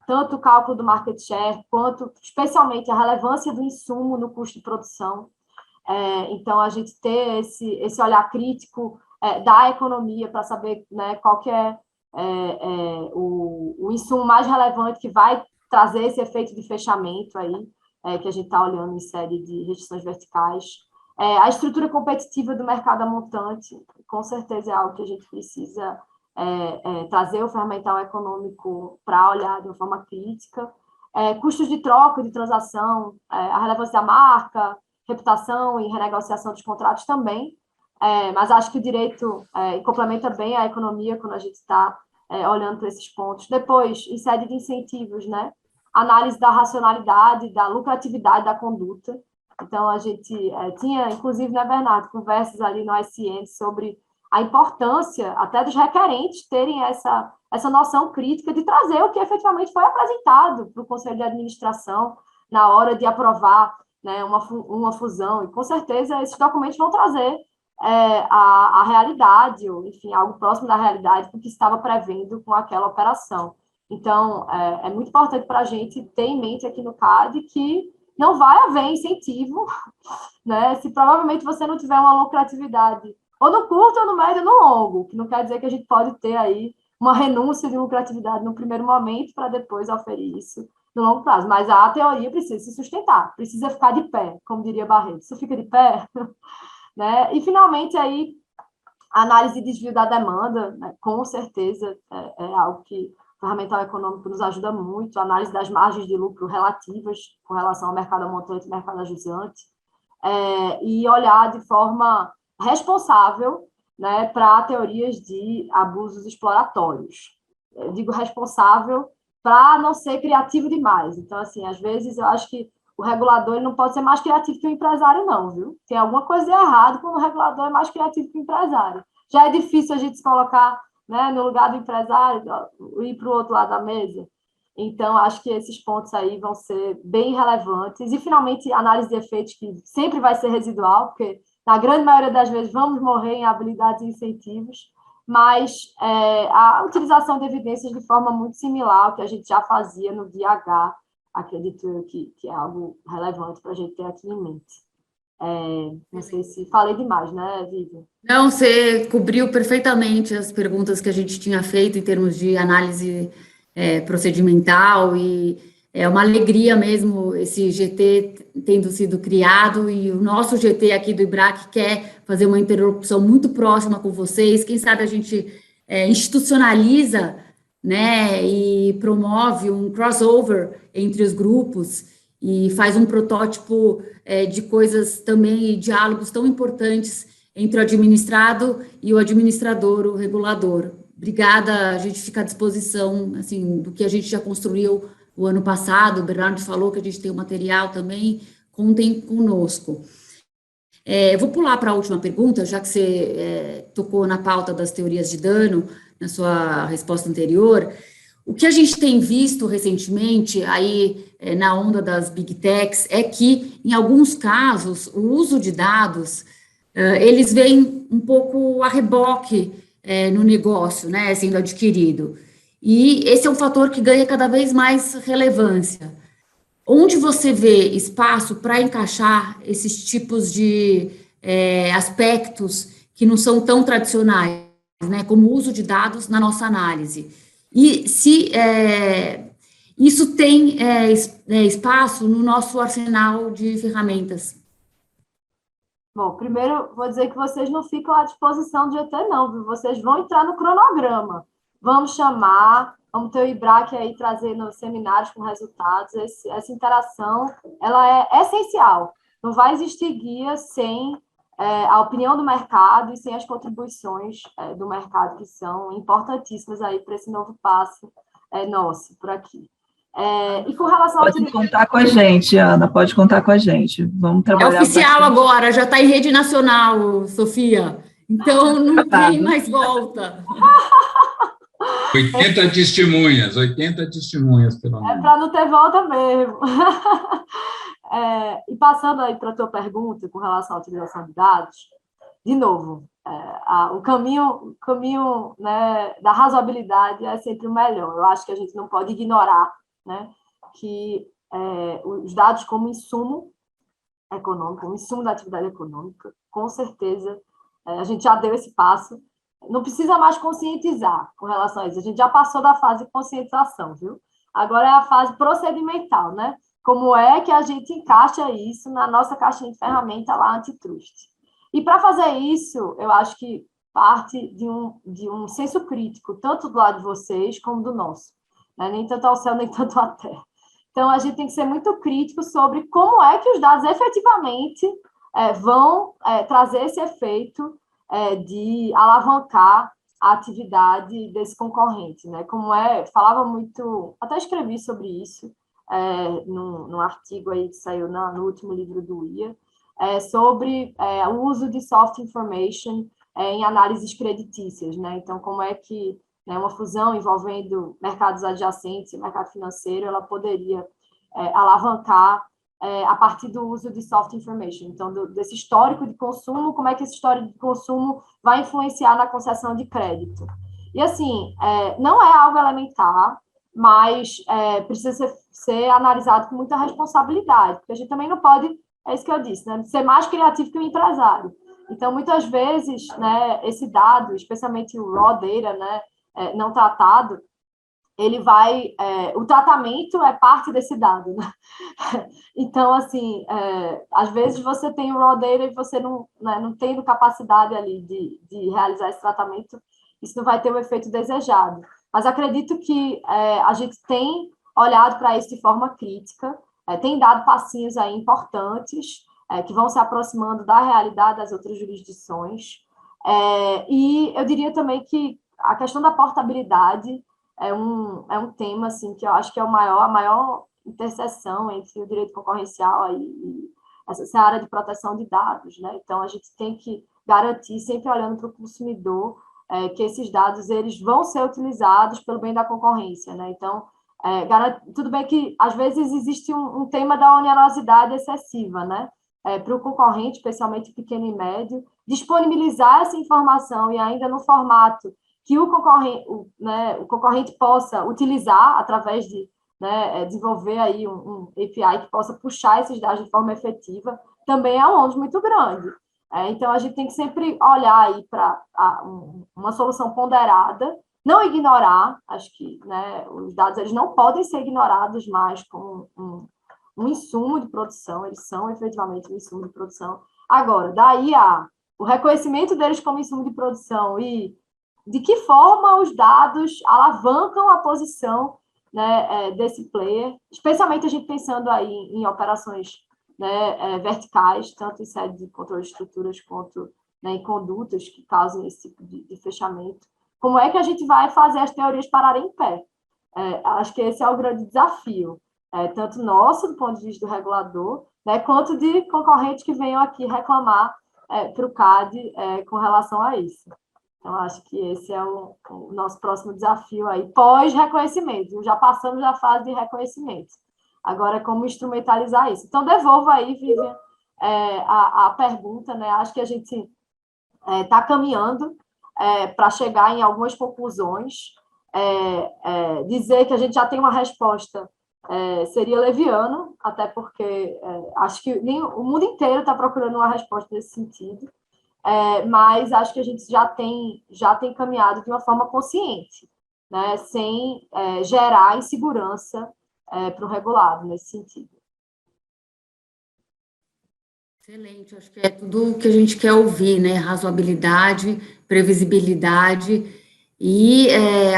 tanto o cálculo do market share, quanto, especialmente, a relevância do insumo no custo de produção. Então, a gente ter esse olhar crítico da economia para saber, né, qual que é o insumo mais relevante que vai trazer esse efeito de fechamento aí, que a gente está olhando em série de restrições verticais. A estrutura competitiva do mercado a montante, com certeza é algo que a gente precisa trazer o ferramental econômico para olhar de uma forma crítica. Custos de troca, de transação, a relevância da marca, reputação e renegociação dos contratos também, mas acho que o direito complementa bem a economia quando a gente está olhando para esses pontos. Depois, em sede de incentivos, né? Análise da racionalidade, da lucratividade da conduta. Então, a gente tinha, inclusive, né, Bernardo, conversas ali no ICN sobre a importância até dos requerentes terem essa noção crítica de trazer o que efetivamente foi apresentado para o Conselho de Administração na hora de aprovar, né, uma fusão. E, com certeza, esses documentos vão trazer a realidade, ou, enfim, algo próximo da realidade do que estava prevendo com aquela operação. Então, é muito importante para a gente ter em mente aqui no CAD que não vai haver incentivo, né, se provavelmente você não tiver uma lucratividade ou no curto, ou no médio, ou no longo, que não quer dizer que a gente pode ter aí uma renúncia de lucratividade no primeiro momento para depois oferir isso no longo prazo. Mas a teoria precisa se sustentar, precisa ficar de pé, como diria Barreto. Isso fica de pé, né? E, finalmente, aí, a análise de desvio da demanda, né? Com certeza, é algo que o ferramental econômico nos ajuda muito, a análise das margens de lucro relativas com relação ao mercado montante e mercado ajusante, e olhar de forma responsável, né, para teorias de abusos exploratórios. Eu digo responsável para não ser criativo demais. Então, assim, às vezes eu acho que o regulador ele não pode ser mais criativo que o empresário, não, viu? Tem alguma coisa de errado quando o regulador é mais criativo que o empresário. Já é difícil a gente se colocar, né, no lugar do empresário e ir para o outro lado da mesa. Então, acho que esses pontos aí vão ser bem relevantes. E, finalmente, análise de efeitos, que sempre vai ser residual, porque, na grande maioria das vezes, vamos morrer em habilidades e incentivos, mas a utilização de evidências de forma muito similar ao que a gente já fazia no dia H, acredito eu que é algo relevante para a gente ter aqui em mente. Não sei se falei demais, né, Vivian? Não, você cobriu perfeitamente as perguntas que a gente tinha feito em termos de análise procedimental, e é uma alegria mesmo esse GT tendo sido criado, e o nosso GT aqui do IBRAC quer fazer uma interlocução muito próxima com vocês. Quem sabe a gente institucionaliza, né, e promove um crossover entre os grupos e faz um protótipo de coisas também, e diálogos tão importantes entre o administrado e o administrador, o regulador. Obrigada, a gente fica à disposição, assim, do que a gente já construiu o ano passado. O Bernardo falou que a gente tem o material também, contem conosco. Eu vou pular para a última pergunta, já que você tocou na pauta das teorias de dano, na sua resposta anterior. O que a gente tem visto recentemente, aí na onda das Big Techs, é que, em alguns casos, o uso de dados, eles vêm um pouco a reboque no negócio, né, sendo adquirido. E esse é um fator que ganha cada vez mais relevância. onde você vê espaço para encaixar esses tipos de aspectos que não são tão tradicionais, né, como o uso de dados na nossa análise? E se isso tem espaço no nosso arsenal de ferramentas? Bom, primeiro vou dizer que vocês não ficam à disposição de ET, não, viu? Vocês vão entrar no cronograma. Vamos chamar, vamos ter o IBRAC aí trazendo seminários com resultados. Essa interação, ela é essencial. Não vai existir guia sem a opinião do mercado e sem as contribuições do mercado, que são importantíssimas aí para esse novo passo nosso por aqui. E com relação Pode contar com a gente, Ana, pode contar com a gente. Vamos trabalhar. É oficial bastante. agora, já está em rede nacional, Sofia. Então não tem mais volta. 80 testemunhas, pelo menos. É para não ter volta mesmo. E passando aí para a tua pergunta com relação à utilização de dados, de novo, o caminho né, da razoabilidade é sempre o melhor. Eu acho que a gente não pode ignorar, né, que os dados como insumo econômico, como insumo da atividade econômica, com certeza, a gente já deu esse passo. Não precisa mais conscientizar com relação a isso. A gente já passou da fase de conscientização, viu? Agora é a fase procedimental, né? Como é que a gente encaixa isso na nossa caixinha de ferramenta lá antitrust? E para fazer isso, eu acho que parte de um senso crítico, tanto do lado de vocês como do nosso. Né? Nem tanto ao céu, nem tanto à terra. Então, a gente tem que ser muito crítico sobre como é que os dados efetivamente vão trazer esse efeito de alavancar a atividade desse concorrente, né? Falava muito, até escrevi sobre isso num artigo aí que saiu no último livro do IA, sobre o uso de soft information em análises creditícias, né? Então, como é que uma fusão envolvendo mercados adjacentes e mercado financeiro, ela poderia alavancar a partir do uso de soft information. Então, desse histórico de consumo, como é que esse histórico de consumo vai influenciar na concessão de crédito. E, assim, não é algo elementar, mas precisa ser analisado com muita responsabilidade, porque a gente também não pode, é isso que eu disse, né, ser mais criativo que o empresário. Então, muitas vezes, né, esse dado, especialmente o raw data, né, não tratado, ele vai... o tratamento é parte desse dado, né? Então, assim, às vezes você tem o raw data e você não tem capacidade ali de realizar esse tratamento, isso não vai ter o efeito desejado. Mas acredito que a gente tem olhado para isso de forma crítica, tem dado passinhos aí importantes, que vão se aproximando da realidade das outras jurisdições. E eu diria também que a questão da portabilidade é um tema assim, que eu acho que é a maior interseção entre o direito concorrencial e essa área de proteção de dados, né? Então, a gente tem que garantir, sempre olhando para o consumidor, que esses dados eles vão ser utilizados pelo bem da concorrência, né? Então, tudo bem que, às vezes, existe um tema da onerosidade excessiva, né? Para o concorrente, especialmente pequeno e médio, disponibilizar essa informação e ainda no formato que o concorrente possa utilizar através de desenvolver aí um API que possa puxar esses dados de forma efetiva, também é um ônus muito grande. Então, a gente tem que sempre olhar aí para uma solução ponderada, não ignorar, acho que os dados eles não podem ser ignorados mais como um insumo de produção, eles são efetivamente um insumo de produção. Agora, daí o reconhecimento deles como insumo de produção e de que forma os dados alavancam a posição desse player, especialmente a gente pensando aí em operações verticais, tanto em sede de controle de estruturas quanto em condutas que causem esse tipo de fechamento. Como é que a gente vai fazer as teorias pararem em pé? Acho que esse é o grande desafio, tanto nosso, do ponto de vista do regulador, quanto de concorrentes que venham aqui reclamar para o CAD com relação a isso. Então, acho que esse é o nosso próximo desafio aí, pós-reconhecimento. Já passamos da fase de reconhecimento. Agora, é como instrumentalizar isso. Então, devolvo aí, Vivian, a pergunta, né? Acho que a gente está caminhando para chegar em algumas conclusões, dizer que a gente já tem uma resposta seria leviano, até porque acho que o mundo inteiro está procurando uma resposta nesse sentido, mas acho que a gente já tem caminhado de uma forma consciente, né, sem gerar insegurança para o regulado nesse sentido. Excelente, acho que é tudo o que a gente quer ouvir, né? Razoabilidade, previsibilidade e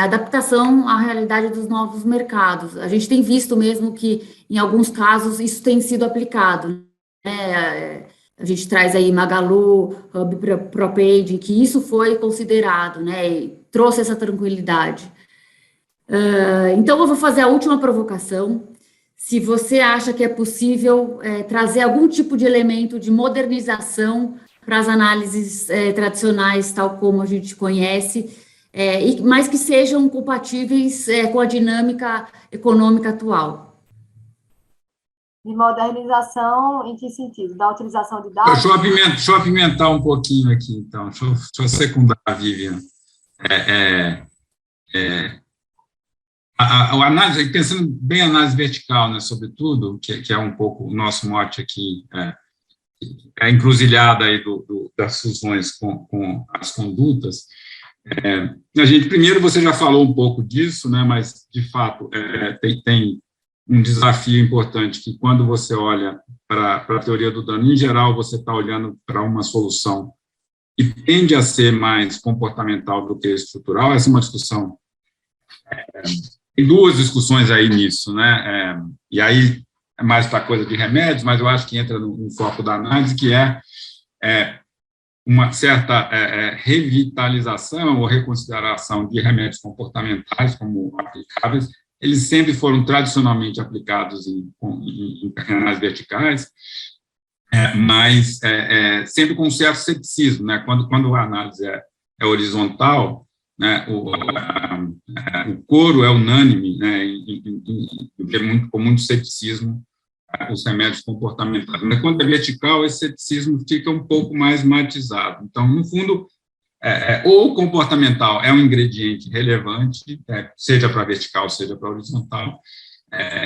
adaptação à realidade dos novos mercados. A gente tem visto mesmo que, em alguns casos, isso tem sido aplicado, né? A gente traz aí Magalu, Hub ProPage, que isso foi considerado, né? E trouxe essa tranquilidade. Então, eu vou fazer a última provocação. Se você acha que é possível trazer algum tipo de elemento de modernização para as análises tradicionais, tal como a gente conhece, mas que sejam compatíveis com a dinâmica econômica atual. De modernização, em que sentido? Da utilização de dados? Deixa eu apimentar um pouquinho aqui, então. Deixa eu secundar a Vivian. A análise, pensando bem a análise vertical, né, sobretudo, que é um pouco o nosso mote aqui, a encruzilhada aí das fusões com as condutas. A gente, primeiro, você já falou um pouco disso, né, mas, de fato, tem um desafio importante, que quando você olha para a teoria do dano, em geral, você está olhando para uma solução que tende a ser mais comportamental do que estrutural. Essa é uma discussão... Tem duas discussões aí nisso, né? E aí é mais para coisa de remédios, mas eu acho que entra no foco da análise, que é uma certa revitalização ou reconsideração de remédios comportamentais como aplicáveis. Eles sempre foram tradicionalmente aplicados em análises verticais, mas sempre com um certo ceticismo, né? Quando a análise é horizontal, né, o coro é unânime, né, com muito ceticismo os remédios comportamentais. Mas quando é vertical, esse ceticismo fica um pouco mais matizado. Então, no fundo, ou o comportamental é um ingrediente relevante, seja para vertical, seja para horizontal.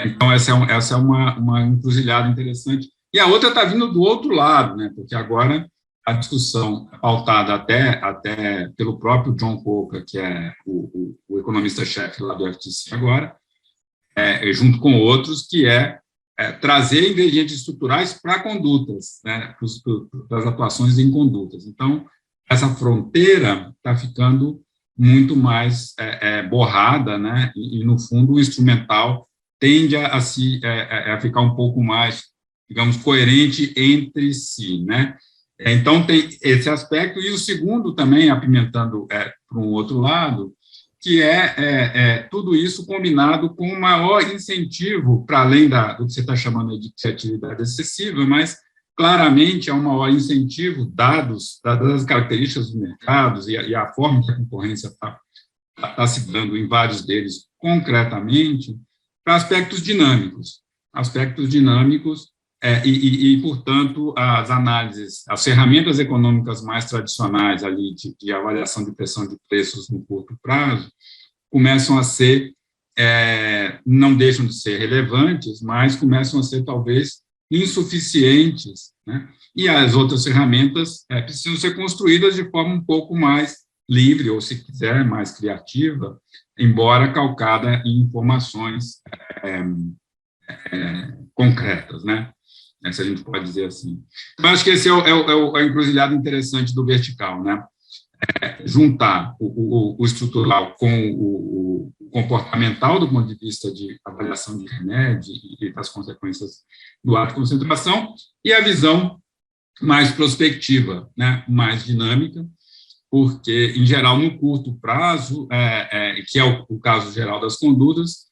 Então, essa é uma encruzilhada interessante. E a outra está vindo do outro lado, né, porque agora a discussão pautada até pelo próprio John Coker, que é o economista-chefe lá do FTC agora, junto com outros, que trazer ingredientes estruturais para condutas, né, para as atuações em condutas. Então, essa fronteira está ficando muito mais borrada, né, e, no fundo, o instrumental tende a ficar um pouco mais, digamos, coerente entre si, né. Então, tem esse aspecto, e o segundo também, apimentando para um outro lado, que tudo isso combinado com um maior incentivo, para além do que você está chamando de criatividade excessiva, mas, claramente, é um maior incentivo, dadas as características dos mercados e a forma que a concorrência está se dando em vários deles, concretamente, para aspectos dinâmicos. Portanto, as análises, as ferramentas econômicas mais tradicionais ali de avaliação de pressão de preços no curto prazo começam a ser, não deixam de ser relevantes, mas começam a ser, talvez, insuficientes, né? E as outras ferramentas precisam ser construídas de forma um pouco mais livre, ou, se quiser, mais criativa, embora calcada em informações concretas, né? Se a gente pode dizer assim. Eu acho que esse é a encruzilhada interessante do vertical, né? Juntar o estrutural com o comportamental, do ponto de vista de avaliação de remédio e das consequências do ato de concentração, e a visão mais prospectiva, né? Mais dinâmica, porque, em geral, no curto prazo, que é o caso geral das condutas,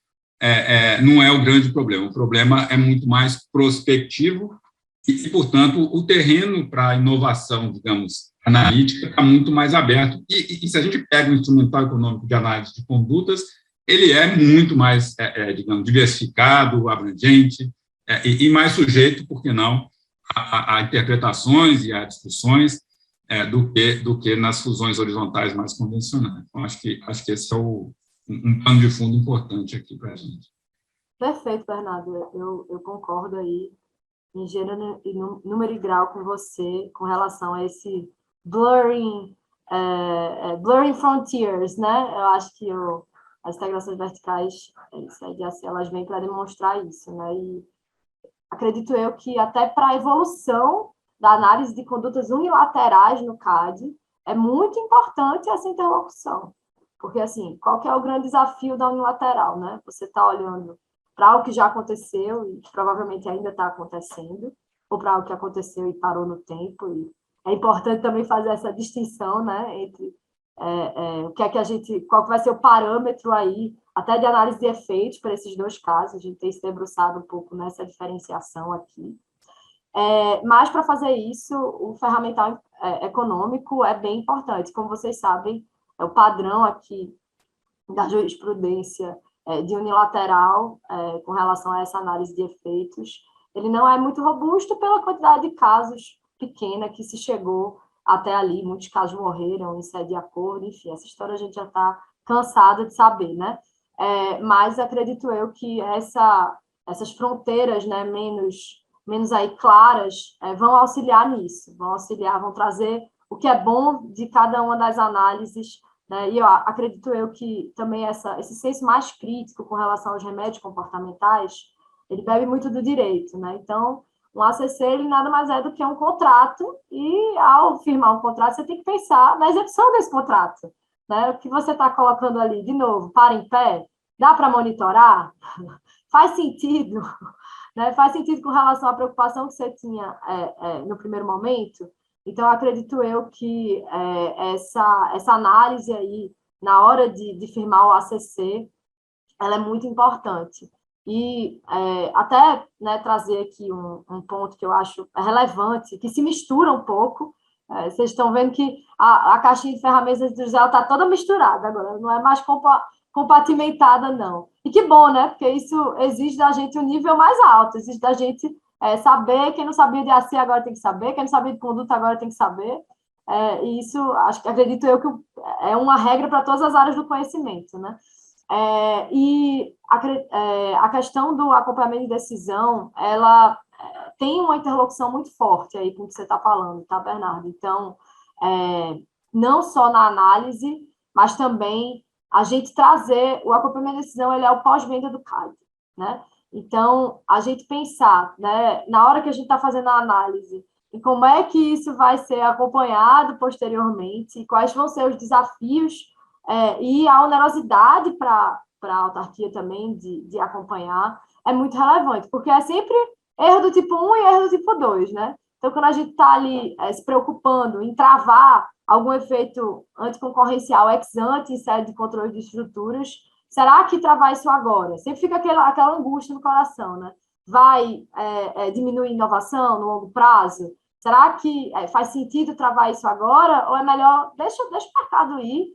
não é o grande problema. O problema é muito mais prospectivo e, portanto, o terreno para a inovação, digamos, analítica está muito mais aberto. E se a gente pega o instrumental econômico de análise de condutas, ele é muito mais, digamos, diversificado, abrangente e mais sujeito, por que não, a interpretações e a discussões do que nas fusões horizontais mais convencionais. Então, acho que esse é um pano de fundo importante aqui para a gente. Perfeito, Bernardo. Eu concordo aí em gênero e número e grau com você com relação a esse blurring, blurring frontiers, né? Eu acho que as integrações verticais, elas vêm para demonstrar isso, né? E acredito eu que até para a evolução da análise de condutas unilaterais no CAD, é muito importante essa interlocução. Porque, assim, qual que é o grande desafio da unilateral, né? Você está olhando para algo que já aconteceu e que provavelmente ainda está acontecendo, ou para algo que aconteceu e parou no tempo. E é importante também fazer essa distinção, né, entre o que é que qual que vai ser o parâmetro aí, até de análise de efeitos para esses dois casos. A gente tem se debruçado um pouco nessa diferenciação aqui. Mas, para fazer isso, o ferramental econômico é bem importante. Como vocês sabem, é o padrão aqui da jurisprudência de unilateral com relação a essa análise de efeitos. Ele não é muito robusto pela quantidade de casos pequena que se chegou até ali. Muitos casos morreram em sede de acordo, enfim, essa história a gente já está cansada de saber, né? Mas acredito eu que essas fronteiras, né, menos aí claras, vão auxiliar nisso, vão trazer o que é bom de cada uma das análises, né? E acredito eu que também esse senso mais crítico com relação aos remédios comportamentais, ele bebe muito do direito, né? Então, um ACC, ele nada mais é do que um contrato, e ao firmar um contrato, você tem que pensar na execução desse contrato, né? O que você está colocando ali, de novo, para em pé, dá para monitorar? Faz sentido? Né? Faz sentido com relação à preocupação que você tinha no primeiro momento? Então, acredito eu que essa análise aí, na hora de firmar o ACC, ela é muito importante. E até, né, trazer aqui um ponto que eu acho relevante, que se mistura um pouco. Vocês estão vendo que a caixinha de ferramentas do José está toda misturada agora, não é mais compartimentada, não. E que bom, né? Porque isso exige da gente um nível mais alto, exige da gente saber, quem não sabia de AC agora tem que saber, quem não sabia de conduta agora tem que saber. E isso, acredito eu, que é uma regra para todas as áreas do conhecimento, né? E a questão do acompanhamento de decisão, ela tem uma interlocução muito forte aí com o que você está falando, tá, Bernardo? Então, não só na análise, mas também a gente trazer o acompanhamento de decisão, ele é o pós-venda do CAD, né? Então, a gente pensar, né, na hora que a gente está fazendo a análise, e como é que isso vai ser acompanhado posteriormente, e quais vão ser os desafios e a onerosidade para a autarquia também de acompanhar, é muito relevante, porque é sempre erro do tipo 1 e erro do tipo 2, né? Então, quando a gente está ali se preocupando em travar algum efeito anticoncorrencial ex ante em sede de controle de estruturas, será que travar isso agora? Sempre fica aquela angústia no coração, né? Vai diminuir a inovação no longo prazo? Será que faz sentido travar isso agora? Ou é melhor, deixa o mercado ir,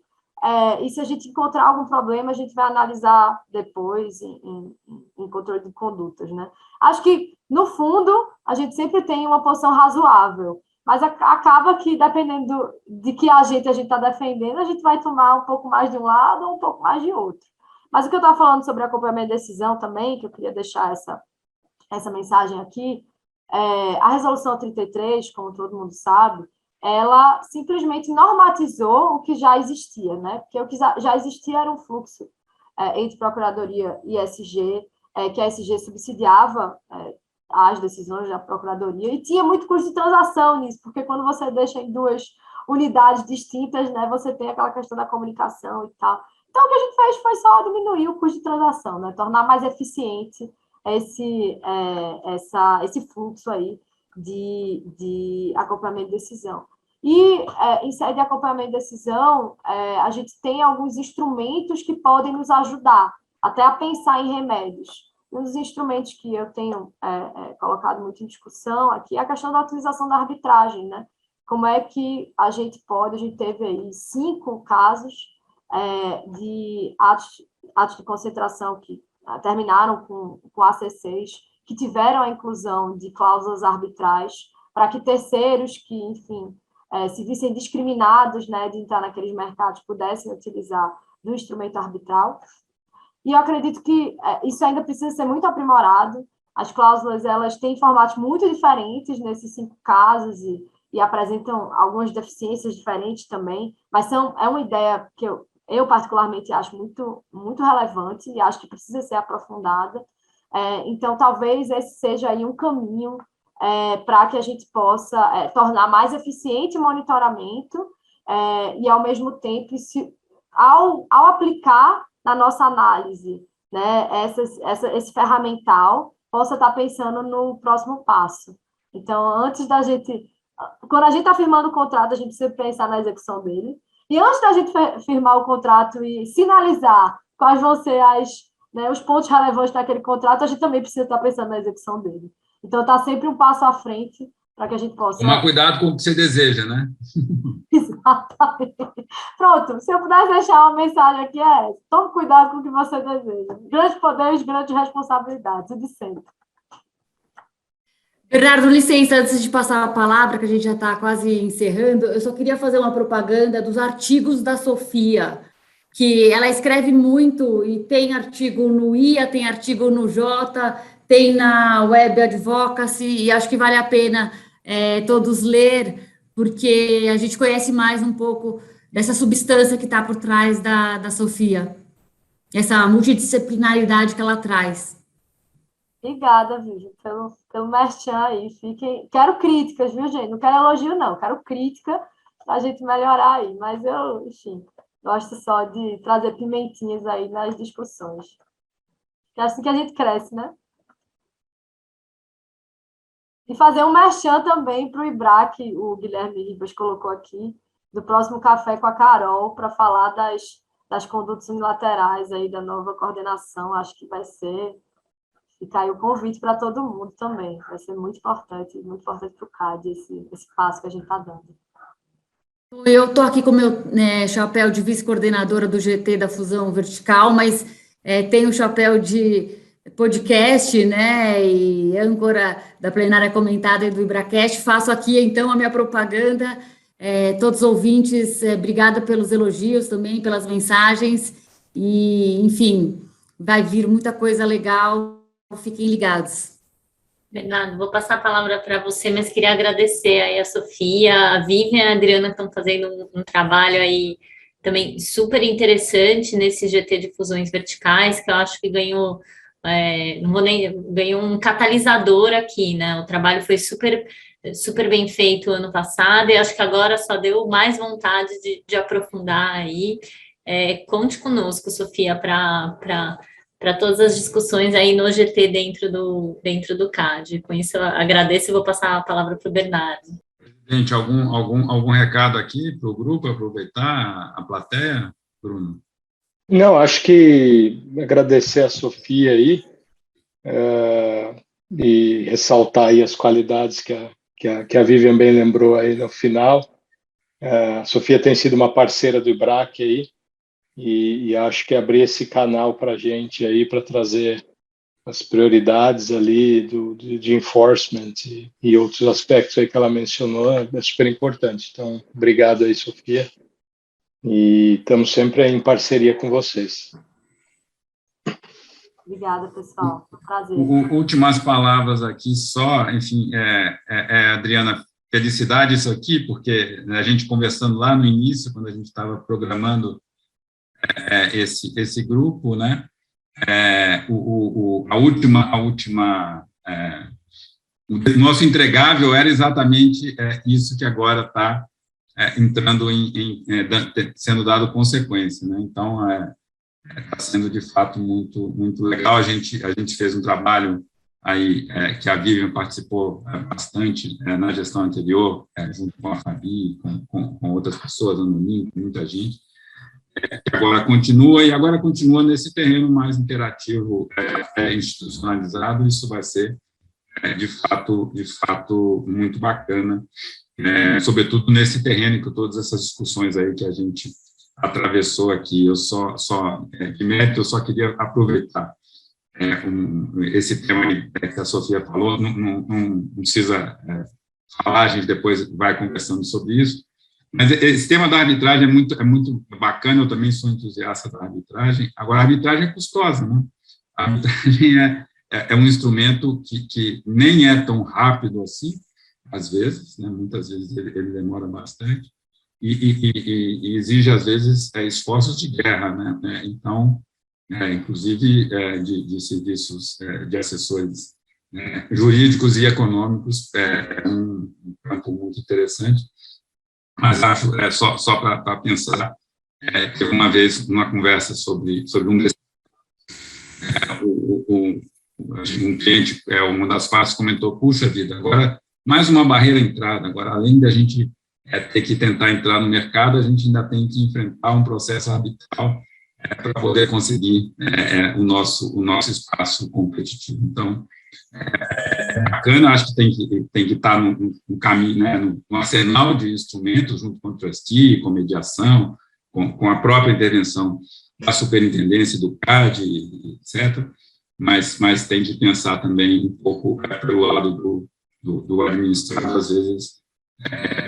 e se a gente encontrar algum problema, a gente vai analisar depois em controle de condutas, né? Acho que, no fundo, a gente sempre tem uma posição razoável, mas acaba que, dependendo de que a gente está defendendo, a gente vai tomar um pouco mais de um lado ou um pouco mais de outro. Mas o que eu estava falando sobre acompanhamento de decisão também, que eu queria deixar essa mensagem aqui, a resolução 33, como todo mundo sabe, ela simplesmente normatizou o que já existia, né? Porque o que já existia era um fluxo entre Procuradoria e SG, que a SG subsidiava as decisões da Procuradoria, e tinha muito custo de transação nisso, porque quando você deixa em duas unidades distintas, né, você tem aquela questão da comunicação e tal. Então, o que a gente fez foi só diminuir o custo de transação, né, tornar mais eficiente esse fluxo aí de acompanhamento de decisão. E, em sede de acompanhamento de decisão, a gente tem alguns instrumentos que podem nos ajudar até a pensar em remédios. Um dos instrumentos que eu tenho colocado muito em discussão aqui é a questão da utilização da arbitragem, né? Como é que a gente teve aí 5 casos de atos de concentração que terminaram com ACCs, que tiveram a inclusão de cláusulas arbitrais, para que terceiros que, enfim, se vissem discriminados, né, de entrar naqueles mercados, pudessem utilizar do instrumento arbitral. E eu acredito que isso ainda precisa ser muito aprimorado. As cláusulas, elas têm formatos muito diferentes nesses 5 casos e apresentam algumas deficiências diferentes também, mas é uma ideia que eu particularmente acho muito, muito relevante e acho que precisa ser aprofundada. Então, talvez esse seja aí um caminho para que a gente possa tornar mais eficiente o monitoramento e, ao mesmo tempo, ao aplicar na nossa análise, né, esse ferramental, possa estar pensando no próximo passo. Então, quando a gente está firmando o contrato, a gente precisa pensar na execução dele. E antes da gente firmar o contrato e sinalizar quais vão ser os pontos relevantes daquele contrato, a gente também precisa estar pensando na execução dele. Então, está sempre um passo à frente para que a gente possa... Tomar cuidado com o que você deseja, né? Exatamente. Pronto, se eu pudesse deixar uma mensagem aqui essa: tome cuidado com o que você deseja. Grandes poderes, grandes responsabilidades, e de sempre. Bernardo, licença, antes de passar a palavra, que a gente já está quase encerrando, eu só queria fazer uma propaganda dos artigos da Sofia, que ela escreve muito, e tem artigo no IA, tem artigo no Jota, tem na Web Advocacy, e acho que vale a pena todos ler, porque a gente conhece mais um pouco dessa substância que está por trás da Sofia, essa multidisciplinaridade que ela traz. Obrigada, Vivi, pelo merchan aí. Quero críticas, viu, gente? Não quero elogio, não. Quero crítica para a gente melhorar aí. Mas eu, enfim, gosto só de trazer pimentinhas aí nas discussões. É assim que a gente cresce, né? E fazer um merchan também para o IBRA, que o Guilherme Ribas colocou aqui, do próximo Café com a Carol, para falar das condutas unilaterais aí da nova coordenação. Acho que vai ser... Fica aí o convite para todo mundo também. Vai ser muito importante para o CAD esse passo que a gente está dando. Eu estou aqui com o meu chapéu de vice-coordenadora do GT da Fusão Vertical, mas tenho o chapéu de podcast, né, e âncora da plenária comentada e do IBRACast. Faço aqui, então, a minha propaganda. Todos os ouvintes, obrigada pelos elogios também, pelas mensagens. E, enfim, vai vir muita coisa legal. Fiquem ligados. Bernardo, vou passar a palavra para você, mas queria agradecer aí a Sofia, a Vivian e a Adriana, que estão fazendo um trabalho aí também super interessante nesse GT de fusões verticais, que eu acho que ganhou um catalisador aqui, né? O trabalho foi super bem feito ano passado, e acho que agora só deu mais vontade de aprofundar aí. Conte conosco, Sofia, para todas as discussões aí no GT dentro do CAD. Com isso, eu agradeço e vou passar a palavra para o Bernardo. Gente, algum recado aqui para o grupo, aproveitar a plateia, Bruno? Não, acho que agradecer a Sofia aí e ressaltar aí as qualidades que a Vivian bem lembrou aí no final. A Sofia tem sido uma parceira do IBRAC aí, e acho que abrir esse canal para a gente aí, para trazer as prioridades ali de enforcement e outros aspectos aí que ela mencionou, é super importante. Então, obrigado aí, Sofia, e estamos sempre aí em parceria com vocês. Obrigada, pessoal. Foi um prazer. Últimas palavras aqui só, enfim, Adriana, felicidade isso aqui, porque a gente conversando lá no início, quando a gente estava programando esse grupo, né? O nosso entregável era exatamente isso que agora está entrando sendo dado consequência, né? Então está sendo de fato muito muito legal. A gente fez um trabalho aí que a Vivian participou bastante na gestão anterior, junto com a Fabi, com outras pessoas, Anonim, com muita gente. Que agora continua nesse terreno mais interativo, institucionalizado. Isso vai ser de fato muito bacana, sobretudo nesse terreno que todas essas discussões aí que a gente atravessou aqui. Eu de mérito, eu só queria aproveitar esse tema que a Sofia falou. Não precisa falar, a gente depois vai conversando sobre isso, Mas esse tema da arbitragem é muito bacana, eu também sou entusiasta da arbitragem. Agora, a arbitragem é custosa, né? A arbitragem é um instrumento que nem é tão rápido assim, às vezes, né? Muitas vezes ele demora bastante, e exige, às vezes, esforços de guerra, né? Então, inclusive de serviços de assessores jurídicos e econômicos, é um campo muito interessante, mas acho, só para pensar, teve uma vez uma conversa sobre um desses, um cliente, uma das partes comentou, puxa vida, agora mais uma barreira à entrada, agora além da gente ter que tentar entrar no mercado, a gente ainda tem que enfrentar um processo arbitral para poder conseguir o nosso espaço competitivo. Então, bacana, acho que tem que estar no caminho, né, no arsenal de instrumentos, junto com o trustee, com mediação, com a própria intervenção da superintendência, do CAD, etc., mas tem que pensar também um pouco pelo lado do administrado, às vezes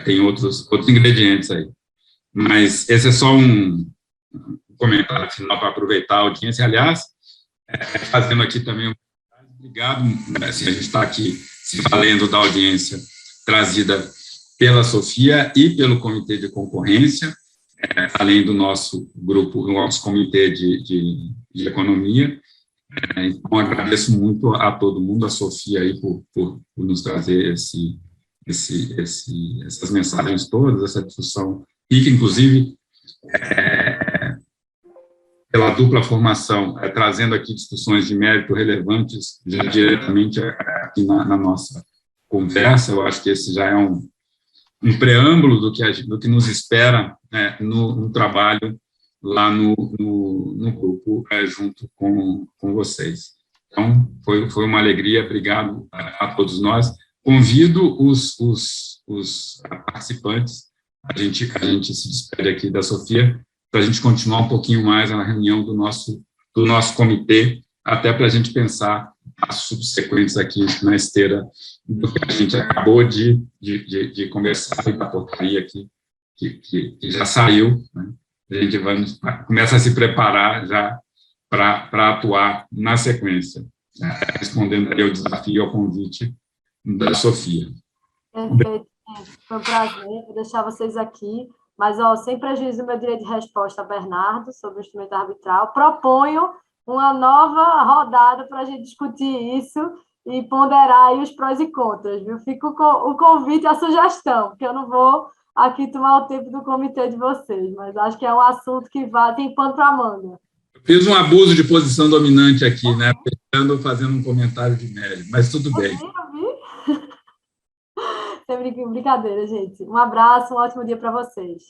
tem outros ingredientes aí. Mas esse é só um comentário final para aproveitar a audiência. Aliás, fazendo aqui também obrigado, assim, a gente está aqui se valendo da audiência trazida pela Sofia e pelo Comitê de Concorrência, além do nosso grupo, do nosso Comitê de Economia. Então, agradeço muito a todo mundo, a Sofia aí por nos trazer essas mensagens todas, essa discussão, e que, inclusive, pela dupla formação, trazendo aqui discussões de mérito relevantes já diretamente aqui na nossa conversa. Eu acho que esse já é um preâmbulo do que nos espera no trabalho lá no grupo, junto com vocês. Então, foi uma alegria, obrigado a todos nós. Convido os participantes, a gente se despede aqui da Sofia, para a gente continuar um pouquinho mais na reunião do nosso comitê, até para a gente pensar as subsequentes aqui na esteira do que a gente acabou de conversar, e da portaria aqui, que já saiu, né? A gente começa a se preparar já para atuar na sequência, respondendo aí ao desafio, ao convite da Sofia. Perfeito, gente. Foi um prazer, vou deixar vocês aqui. Mas, sem prejuízo do meu direito de resposta a Bernardo sobre o instrumento arbitral, proponho uma nova rodada para a gente discutir isso e ponderar aí os prós e contras, viu? Fica o convite, a sugestão, porque eu não vou aqui tomar o tempo do comitê de vocês, mas acho que é um assunto que tem pano para manga. Fiz um abuso de posição dominante aqui, né? Fazendo um comentário de mérito, mas tudo bem. Sem brincadeira, gente. Um abraço, um ótimo dia para vocês.